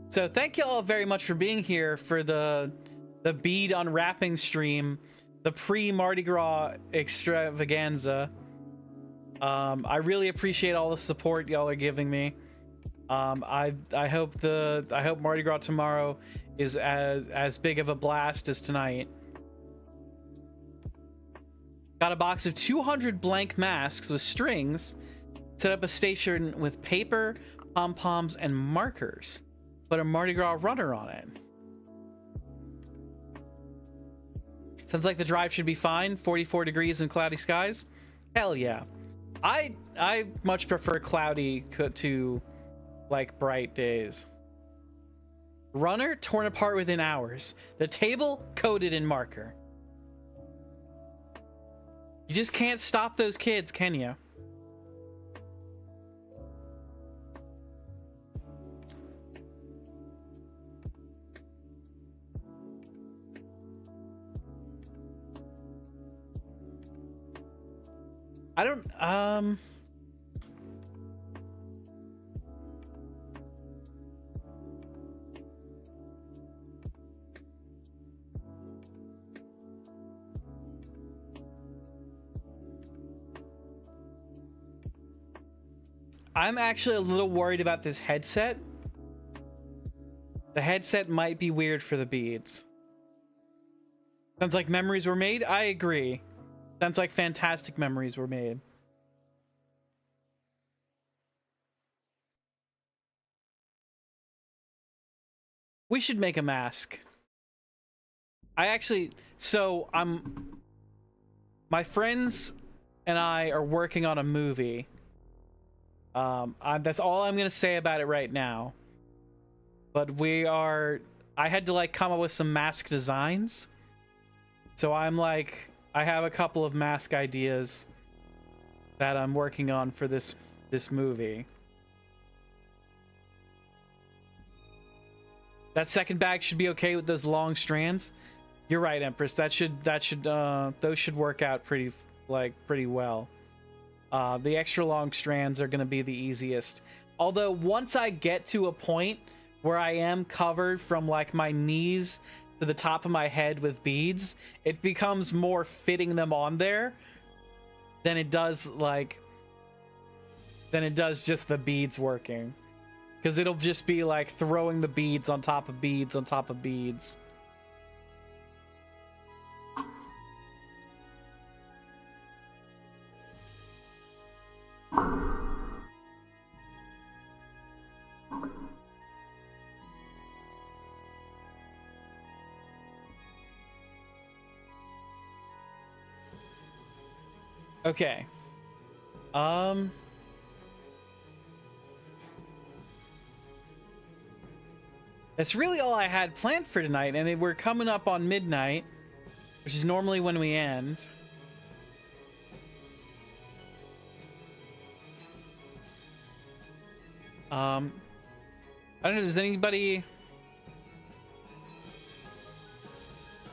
So thank you all very much for being here for the bead unwrapping stream, the pre-Mardi Gras extravaganza. I really appreciate all the support y'all are giving me. I hope Mardi Gras tomorrow is as big of a blast as tonight. Got a box of 200 blank masks with strings. Set up a station with paper, pom-poms, and markers. Put a Mardi Gras runner on it. Sounds like the drive should be fine. 44 degrees and cloudy skies. Hell yeah. I much prefer cloudy to like bright days. Runner torn apart within hours. The table coated in marker. You just can't stop those kids, can you? I don't, I'm actually a little worried about this headset. The headset might be weird for the beads. Sounds like memories were made. I agree. Sounds like fantastic memories were made. We should make a mask. My friends and I are working on a movie. That's all I'm gonna say about it right now. But I had to like come up with some mask designs. So I'm like, I have a couple of mask ideas that I'm working on for this movie. That second bag should be okay with those long strands. You're right, Empress. Those should work out pretty well. The extra long strands are going to be the easiest. Although once I get to a point where I am covered from like my knees to the top of my head with beads, it becomes more fitting them on there than it does just the beads working. Because it'll just be like throwing the beads on top of beads on top of beads. Okay. That's really all I had planned for tonight, and we're coming up on midnight, which is normally when we end. I don't know, does anybody...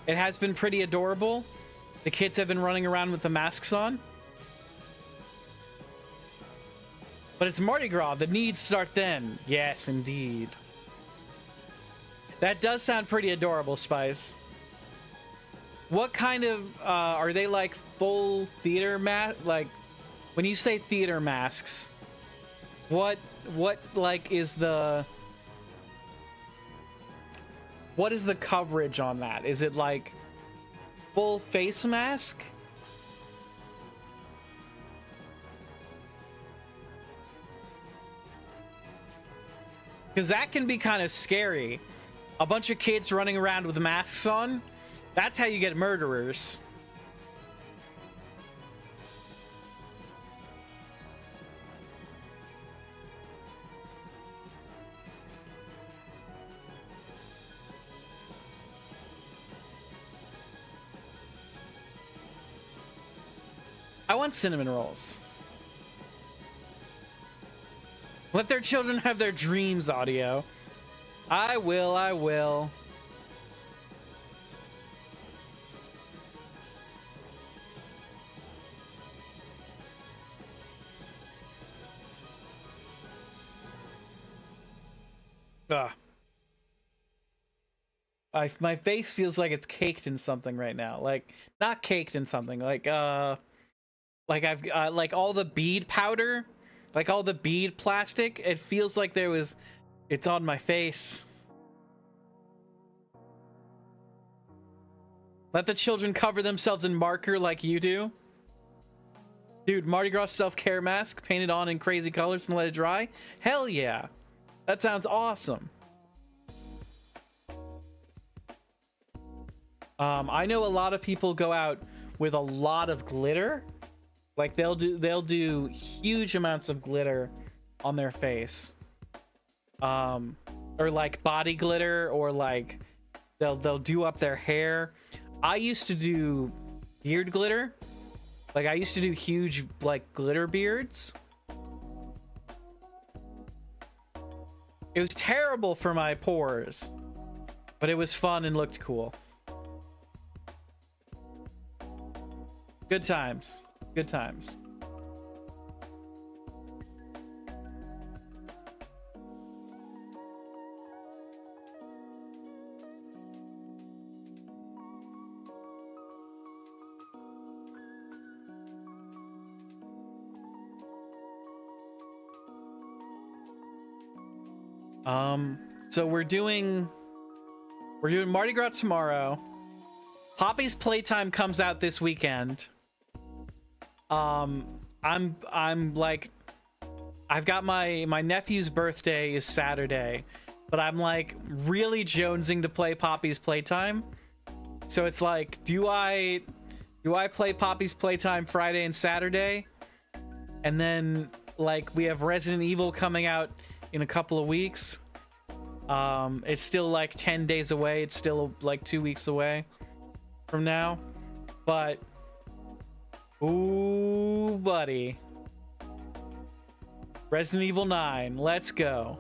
It has been pretty adorable. The kids have been running around with the masks on. But it's Mardi Gras. The needs start then. Yes, indeed. That does sound pretty adorable, Spice. What kind of... are they like full theater mask? Like, when you say theater masks, what like is the... What is the coverage on that? Is it like full face mask? Because that can be kind of scary. A bunch of kids running around with masks on. That's how you get murderers. I want cinnamon rolls. Let their children have their dreams, audio. I will. Ugh. My face feels like it's caked in something right now. Like, not caked in something. Like I've like all the bead powder, like all the bead plastic. It feels like it's on my face. Let the children cover themselves in marker like you do. Dude, Mardi Gras self-care mask painted on in crazy colors and let it dry. Hell yeah. That sounds awesome. I know a lot of people go out with a lot of glitter. Like they'll do huge amounts of glitter on their face. Or like body glitter, or like they'll do up their hair. I used to do beard glitter. Like I used to do huge like glitter beards. It was terrible for my pores, but it was fun and looked cool. Good times. Good times. So we're doing Mardi Gras tomorrow. Poppy's Playtime comes out this weekend. I'm like, I've got my nephew's birthday is Saturday, but I'm like really jonesing to play Poppy's Playtime. So it's like, do I play Poppy's Playtime Friday and Saturday? And then like we have Resident Evil coming out in a couple of weeks. It's still like 10 days away. It's still like 2 weeks away from now. But ooh, buddy. Resident Evil 9. Let's go.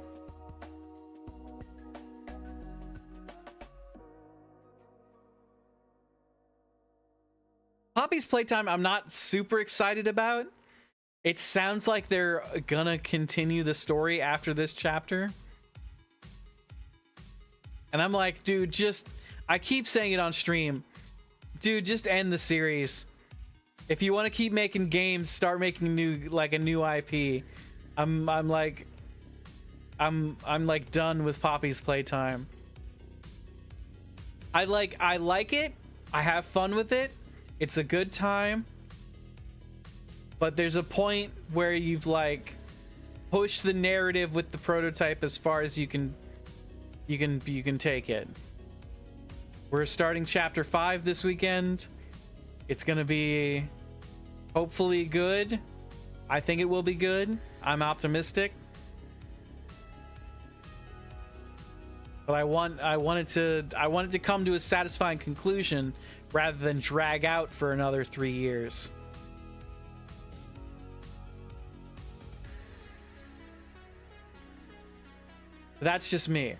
Poppy's Playtime, I'm not super excited about. It sounds like they're gonna continue the story after this chapter. And I'm like, dude, just... I keep saying it on stream. Dude, just end the series. If you want to keep making games, start making a new IP. I'm like done with Poppy's Playtime. I like it. I have fun with it. It's a good time. But there's a point where you've like pushed the narrative with the prototype as far as you can take it. We're starting chapter 5 this weekend. It's gonna be hopefully good. I think it will be good. I'm optimistic. But I want it to come to a satisfying conclusion rather than drag out for another 3 years. That's just me.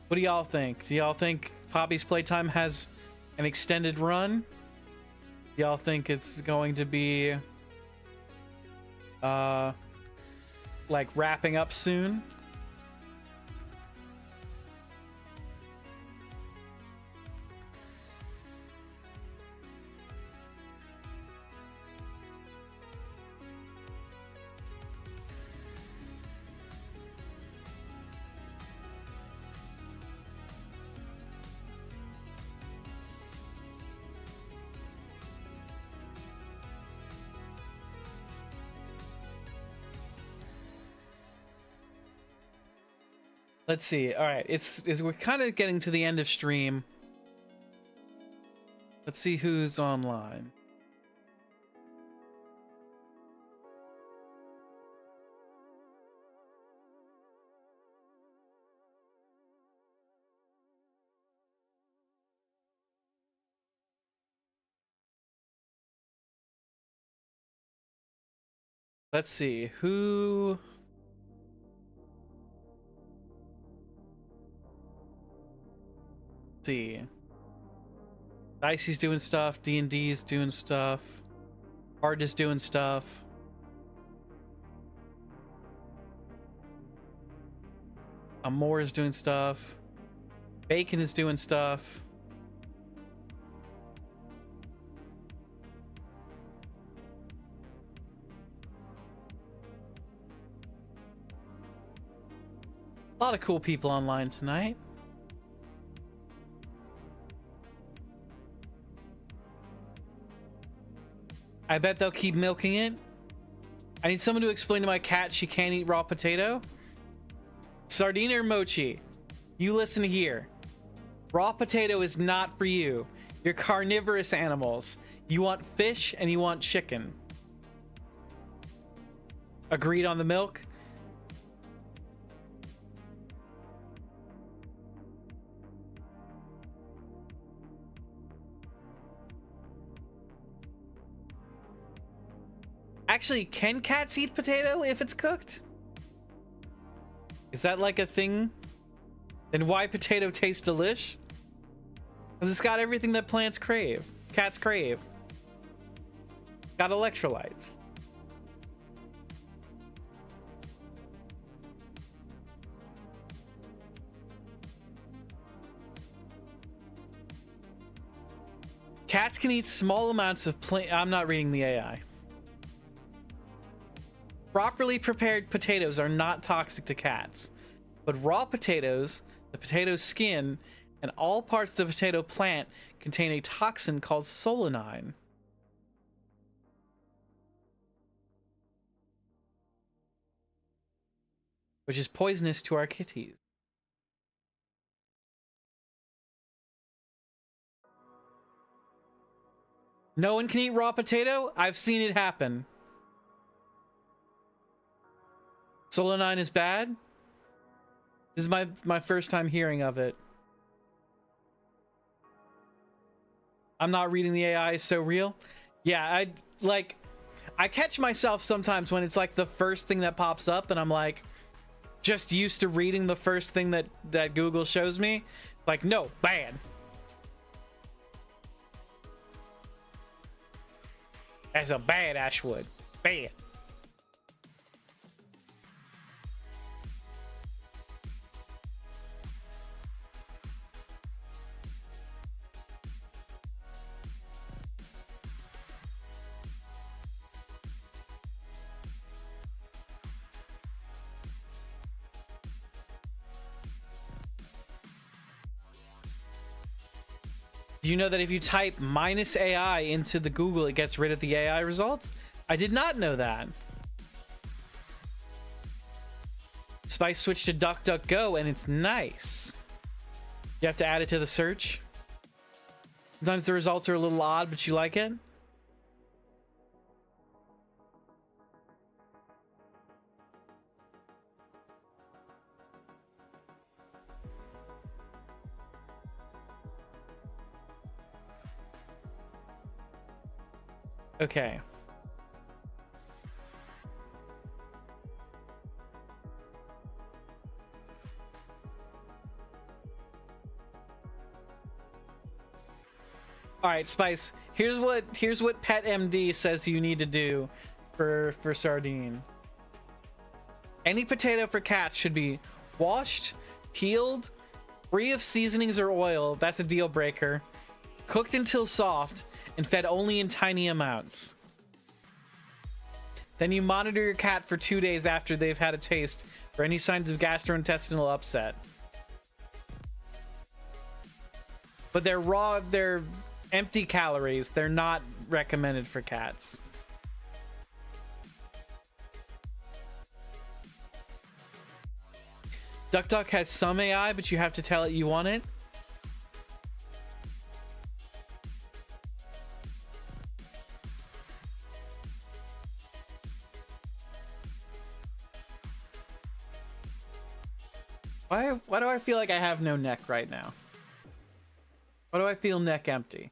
What do y'all think? Do y'all think Poppy's Playtime has an extended run? Do y'all think it's going to be like wrapping up soon? Let's see. All right, we're kind of getting to the end of stream. Let's see who's online. Let's see who. See, Dicey's doing stuff, D&D's doing stuff, Hard is doing stuff. Amore is doing stuff. Bacon is doing stuff. A lot of cool people online tonight. I bet they'll keep milking it. I need someone to explain to my cat she can't eat raw potato. Sardina or Mochi, you listen here. Raw potato is not for you. You're carnivorous animals. You want fish and you want chicken. Agreed on the milk? Actually, can cats eat potato if it's cooked? Is that like a thing? Then why potato tastes delish? Because it's got everything that plants crave. Cats crave. Got electrolytes. Cats can eat small amounts of I'm not reading the AI. Properly prepared potatoes are not toxic to cats, but raw potatoes, the potato skin, and all parts of the potato plant contain a toxin called solanine. Which is poisonous to our kitties. No one can eat raw potato? I've seen it happen. Solanine is bad? This is my first time hearing of it. I'm not reading the AI is so real. Yeah, I catch myself sometimes when it's like the first thing that pops up and I'm like just used to reading the first thing that Google shows me. Like, no, ban. That's a bad Ashwood. Ban. Do you know that if you type -AI into the Google, it gets rid of the AI results? I did not know that. Spice switched to DuckDuckGo and it's nice. You have to add it to the search. Sometimes the results are a little odd, but you like it. Okay. All right, Spice. Here's what Pet MD says you need to do for sardine. Any potato for cats should be washed, peeled, free of seasonings or oil. That's a deal breaker. Cooked until soft and fed only in tiny amounts. Then you monitor your cat for 2 days after they've had a taste for any signs of gastrointestinal upset. But they're raw, they're empty calories. They're not recommended for cats. DuckDuck has some AI, but you have to tell it you want it. Why do I feel like I have no neck right now? Why do I feel neck empty?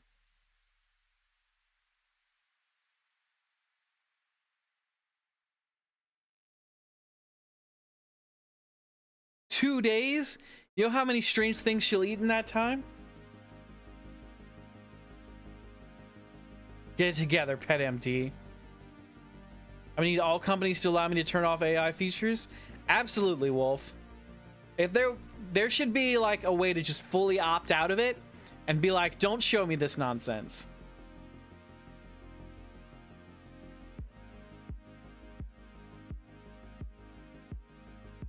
Two days? You know how many strange things she'll eat in that time? Get it together, Pet MD. I need all companies to allow me to turn off AI features? Absolutely, Wolf. If there should be like a way to just fully opt out of it and be like, don't show me this nonsense.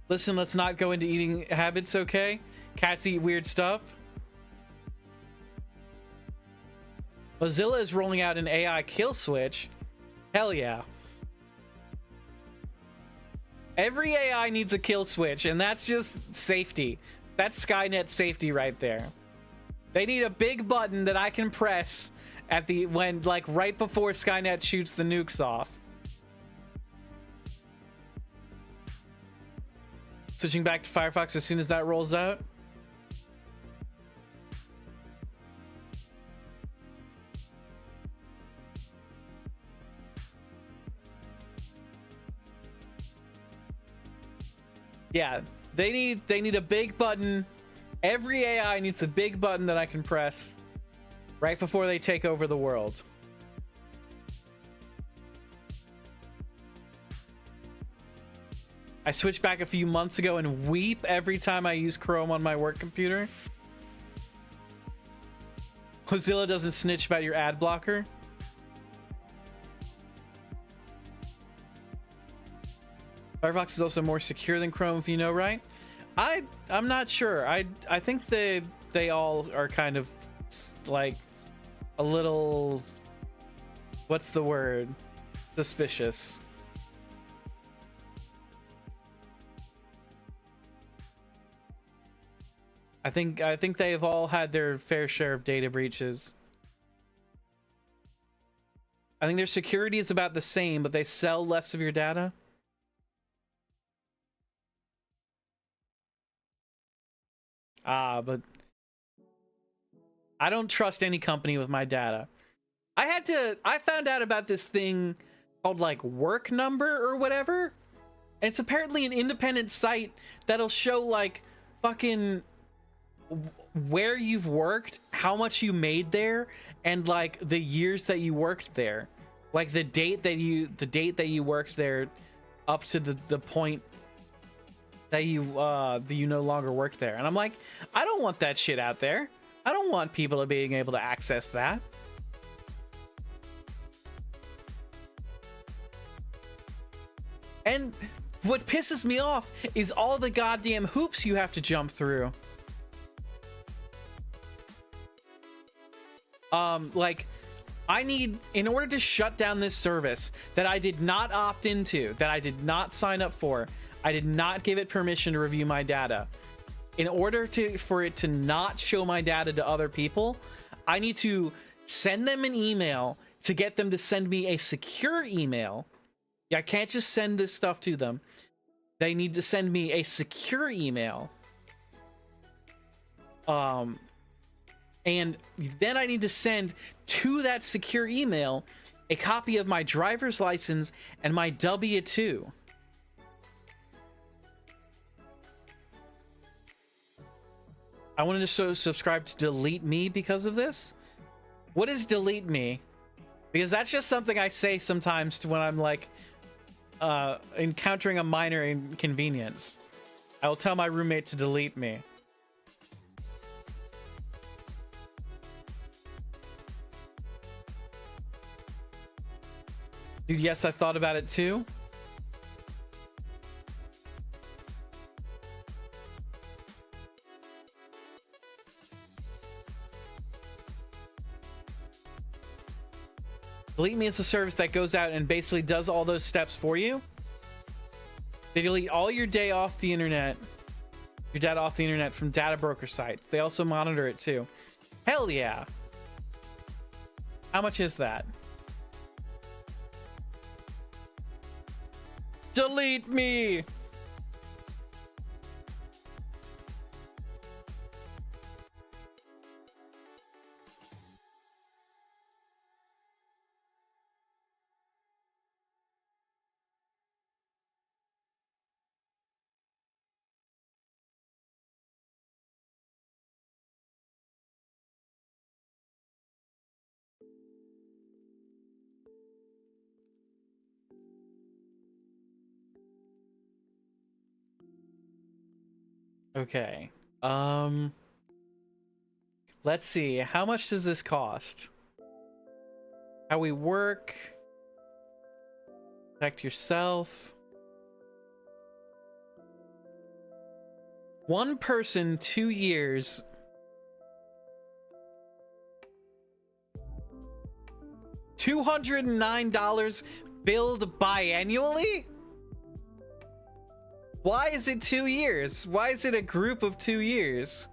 Listen, let's not go into eating habits, okay? Cats eat weird stuff. Mozilla is rolling out an AI kill switch. Hell yeah. Every AI needs a kill switch, and that's just safety. That's Skynet safety right there. They need a big button that I can press at the like right before Skynet shoots the nukes off. Switching back to Firefox as soon as that rolls out. Yeah, they need a big button. Every AI needs a big button that I can press right before they take over the world. I switched back a few months ago and weep every time I use Chrome on my work computer. Mozilla doesn't snitch about your ad blocker. Firefox is also more secure than Chrome, if you know, right? I'm not sure. I think they all are kind of like a little, what's the word? Suspicious. I think they've all had their fair share of data breaches. I think their security is about the same, but they sell less of your data. But I don't trust any company with my data. I found out about this thing called like Work Number or whatever. And it's apparently an independent site that'll show like fucking where you've worked, how much you made there, and like the years that you worked there. Like the date that you worked there up to the point that you no longer work there. And I'm like, I don't want that shit out there. I don't want people being able to access that. And what pisses me off is all the goddamn hoops you have to jump through. Like, I need, in order to shut down this service that I did not opt into, that I did not sign up for, I did not give it permission to review my data. In order for it to not show my data to other people, I need to send them an email to get them to send me a secure email. I can't just send this stuff to them. They need to send me a secure email. And then I need to send to that secure email a copy of my driver's license and my W-2. I wanted to subscribe to Delete Me because of this. What is Delete Me? Because that's just something I say sometimes when I'm like encountering a minor inconvenience. I will tell my roommate to delete me. Dude, yes, I thought about it too. Delete Me is a service that goes out and basically does all those steps for you. They delete all your data off the internet from data broker sites. They also monitor it too. Hell yeah. How much is that? Delete me. Okay. Let's see. How much does this cost? How we work. Protect yourself. One person, 2 years. $209 billed biannually? Why is it 2 years? Why is it a group of 2 years?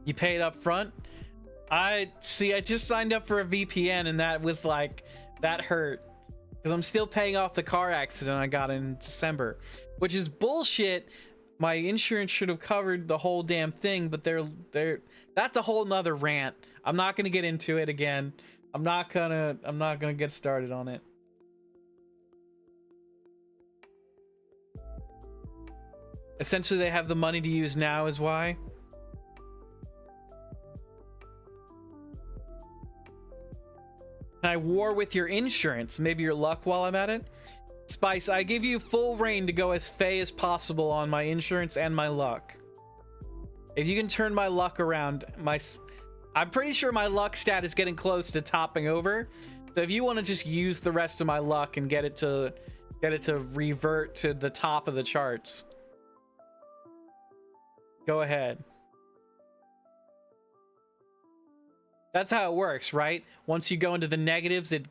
You paid up front? I just signed up for a VPN and that was like, that hurt. Because I'm still paying off the car accident I got in December. Which is bullshit. My insurance should have covered the whole damn thing, but that's a whole nother rant. I'm not gonna get into it again. I'm not gonna get started on it. Essentially, they have the money to use now is why. Can I war with your insurance? Maybe your luck while I'm at it? Spice, I give you full reign to go as fey as possible on my insurance and my luck. If you can turn my luck around, I'm pretty sure my luck stat is getting close to topping over. So if you want to just use the rest of my luck and get it to revert to the top of the charts, go ahead. That's how it works, right? Once you go into the negatives, it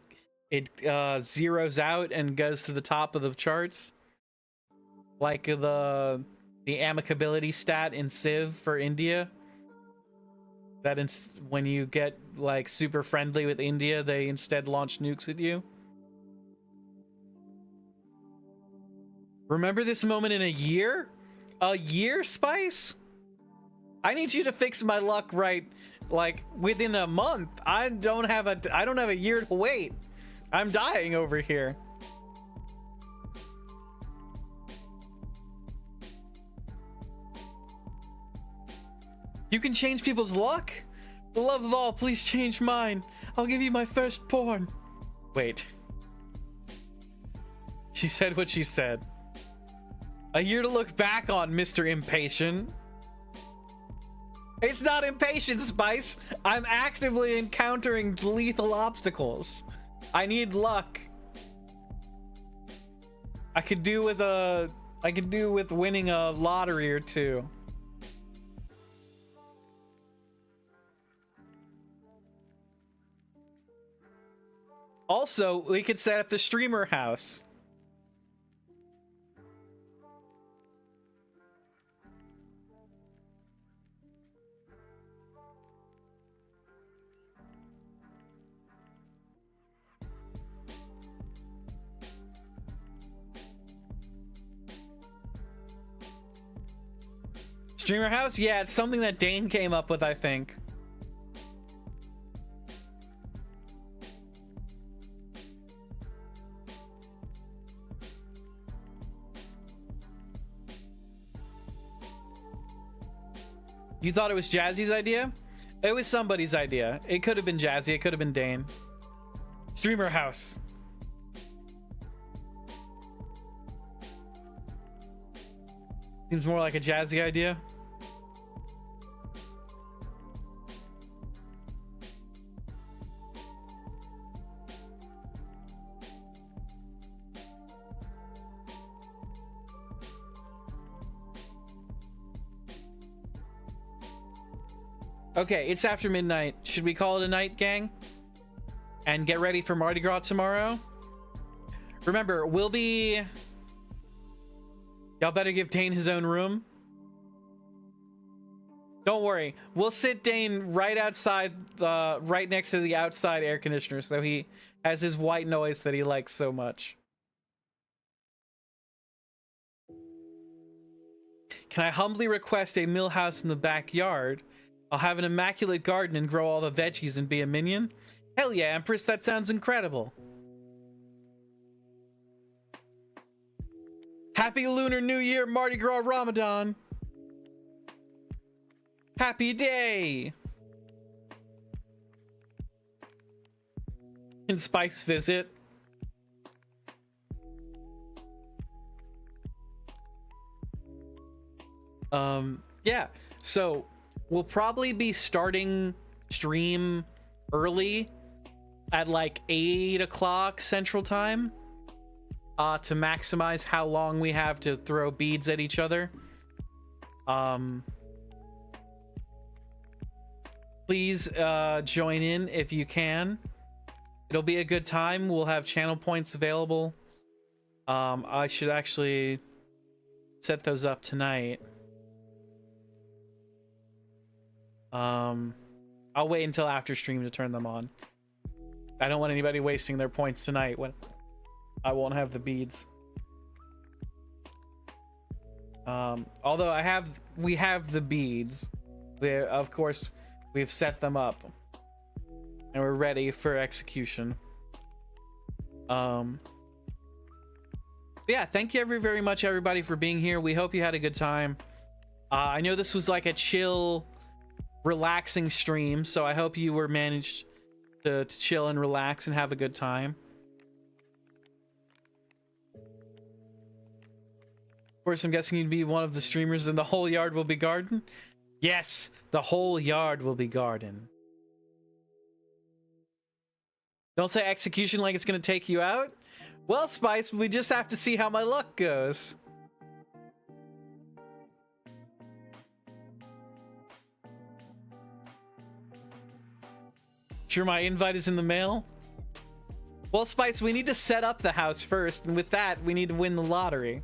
zeroes out and goes to the top of the charts, like the amicability stat in Civ for India. That when you get like super friendly with India, they instead launch nukes at you. Remember this moment in a year? A year, Spice? I need you to fix my luck right, like within a month. I don't have a year to wait. I'm dying over here. You can change people's luck? For the love of all, please change mine. I'll give you my firstborn. Wait. She said what she said. A year to look back on, Mr. Impatient. It's not impatient, Spice. I'm actively encountering lethal obstacles. I need luck. I could do with winning a lottery or two. Also, we could set up the streamer house. Streamer house? Yeah, it's something that Dane came up with, I think. You thought it was Jazzy's idea? It was somebody's idea. It could have been Jazzy. It could have been Dane. Streamer house. Seems more like a Jazzy idea. Okay, it's after midnight. Should we call it a night, gang? And get ready for Mardi Gras tomorrow? Remember, we'll be... Y'all better give Dane his own room. Don't worry. We'll sit Dane right outside, right next to the outside air conditioner, so he has his white noise that he likes so much. Can I humbly request a mill house in the backyard? I'll have an immaculate garden and grow all the veggies and be a minion? Hell yeah, Empress, that sounds incredible. Happy Lunar New Year, Mardi Gras Ramadan. Happy day. Can Spike's visit? Yeah, so we'll probably be starting stream early at like 8 o'clock Central Time to maximize how long we have to throw beads at each other. Please join in if you can. It'll be a good time. We'll have channel points available. I should actually set those up tonight. I'll wait until after stream to turn them on. I don't want anybody wasting their points tonight when I won't have the beads. Although we have the beads. Of course, we've set them up and we're ready for execution. Yeah, thank you very much, everybody, for being here. We hope you had a good time. I know this was like a chill, relaxing stream, so I hope you were managed to chill and relax and have a good time. Of course, I'm guessing you'd be one of the streamers and the whole yard will be garden. Yes, the whole yard will be garden. Don't say execution like it's gonna take you out. Well, Spice, we just have to see how my luck goes. Sure, my invite is in the mail. Well, Spice, we need to set up the house first, and with that, we need to win the lottery.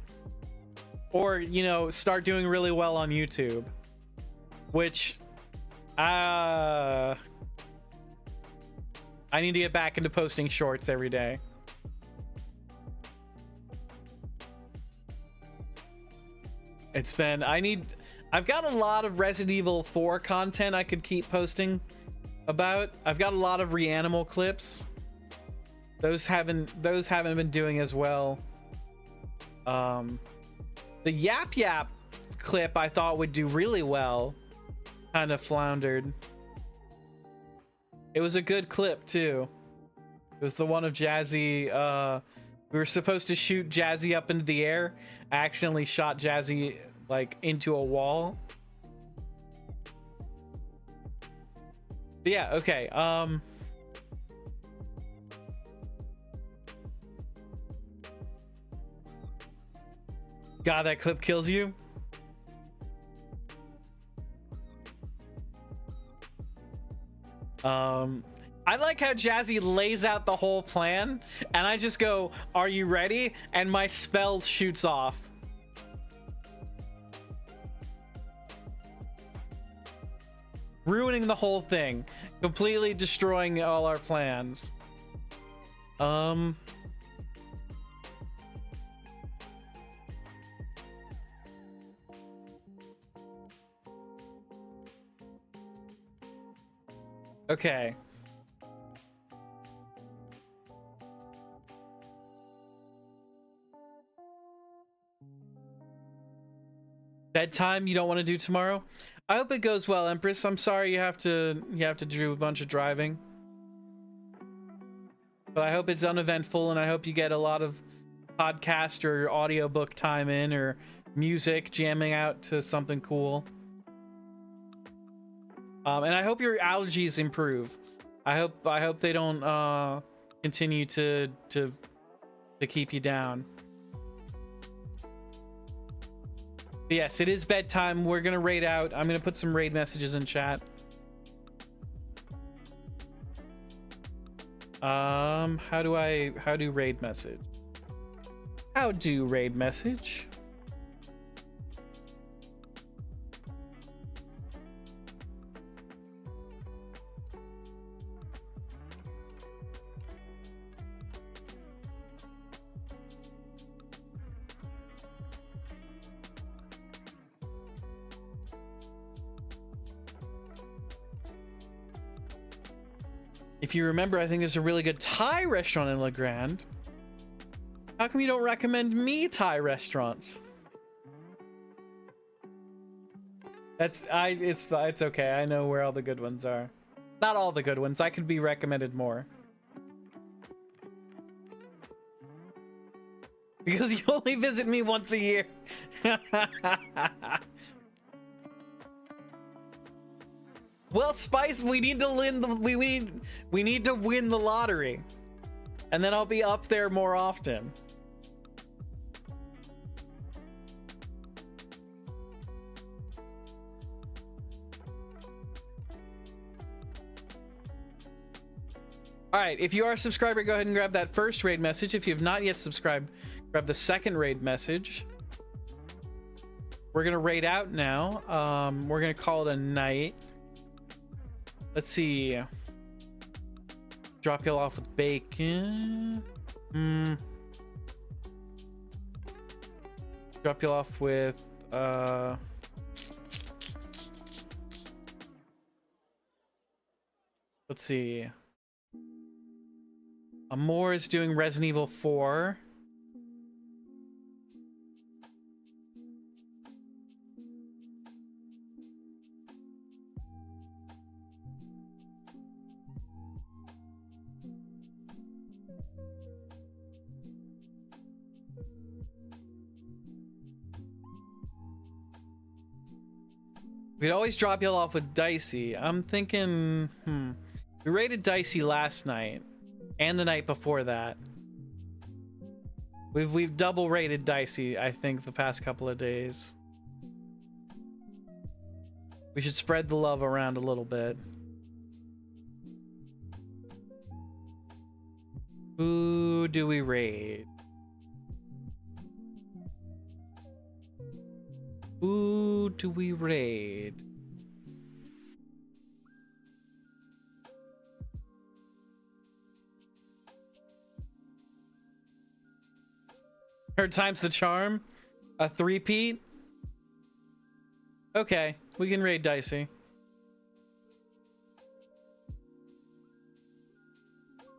Or, you know, start doing really well on YouTube. Which, I need to get back into posting shorts every day. It's been, I I've got a lot of Resident Evil 4 content I could keep posting about. I've got a lot of Reanimal clips. Those haven't been doing as well. The Yap Yap clip I thought would do really well. Kind of floundered. It was a good clip too. It was the one of Jazzy. We were supposed to shoot Jazzy up into the air. I accidentally shot Jazzy like into a wall. But yeah, okay. God, that clip kills you. I like how Jazzy lays out the whole plan, and I just go, "Are you ready?" And my spell shoots off. Ruining the whole thing. Completely destroying all our plans. Okay. Bedtime you don't want to do tomorrow? I hope it goes well, Empress. I'm sorry you have to do a bunch of driving. But I hope it's uneventful, and I hope you get a lot of podcast or audiobook time in, or music, jamming out to something cool. And I hope your allergies improve. I hope they don't continue to keep you down. But yes, it is bedtime. We're gonna raid out. I'm gonna put some raid messages in chat. How do raid message? How do raid message? If you remember, I think there's a really good Thai restaurant in La Grande. How come you don't recommend me Thai restaurants? It's okay. I know where all the good ones are. Not all the good ones. I could be recommended more. Because you only visit me once a year. Well, Spice, we need to win the we need to win the lottery, and then I'll be up there more often. All right, if you are a subscriber, go ahead and grab that first raid message. If you have not yet subscribed, grab the second raid message. We're gonna raid out now. We're gonna call it a night. Let's see. Drop y'all off with bacon. Drop y'all off with let's see. Amor is doing Resident Evil 4. We'd always drop y'all off with Dicey. I'm thinking, we raided Dicey last night and the night before that. We've double rated Dicey, I think, the past couple of days. We should spread the love around a little bit. Who do we raid? Who do we raid? Third time's the charm? A three-peat? Okay, we can raid Dicey.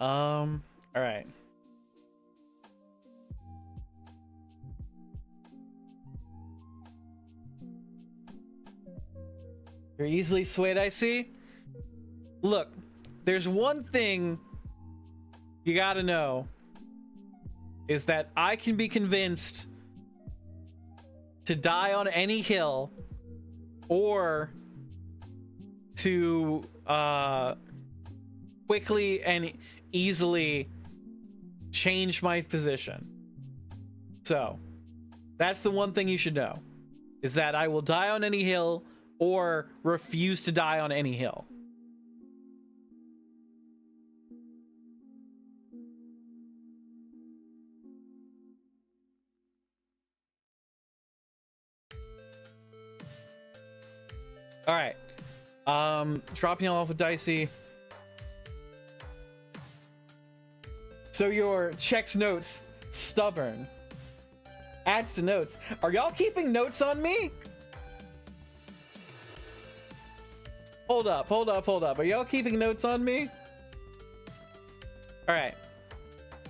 All right. You're easily swayed, I see. Look, there's one thing you gotta know is that I can be convinced to die on any hill or to quickly and easily change my position. So that's the one thing you should know, is that I will die on any hill or refuse to die on any hill. All right. Dropping you off with Dicey. So your checks notes stubborn. Adds to notes. Are y'all keeping notes on me? Hold up. Are y'all keeping notes on me? All right.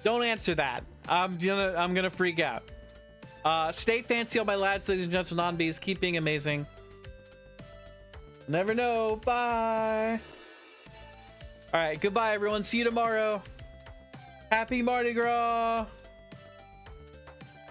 Don't answer that. I'm gonna freak out. Stay fancy on my lads, ladies and gentlemen, non-bees. Keep being amazing. Never know. Bye. All right. Goodbye, everyone. See you tomorrow. Happy Mardi Gras.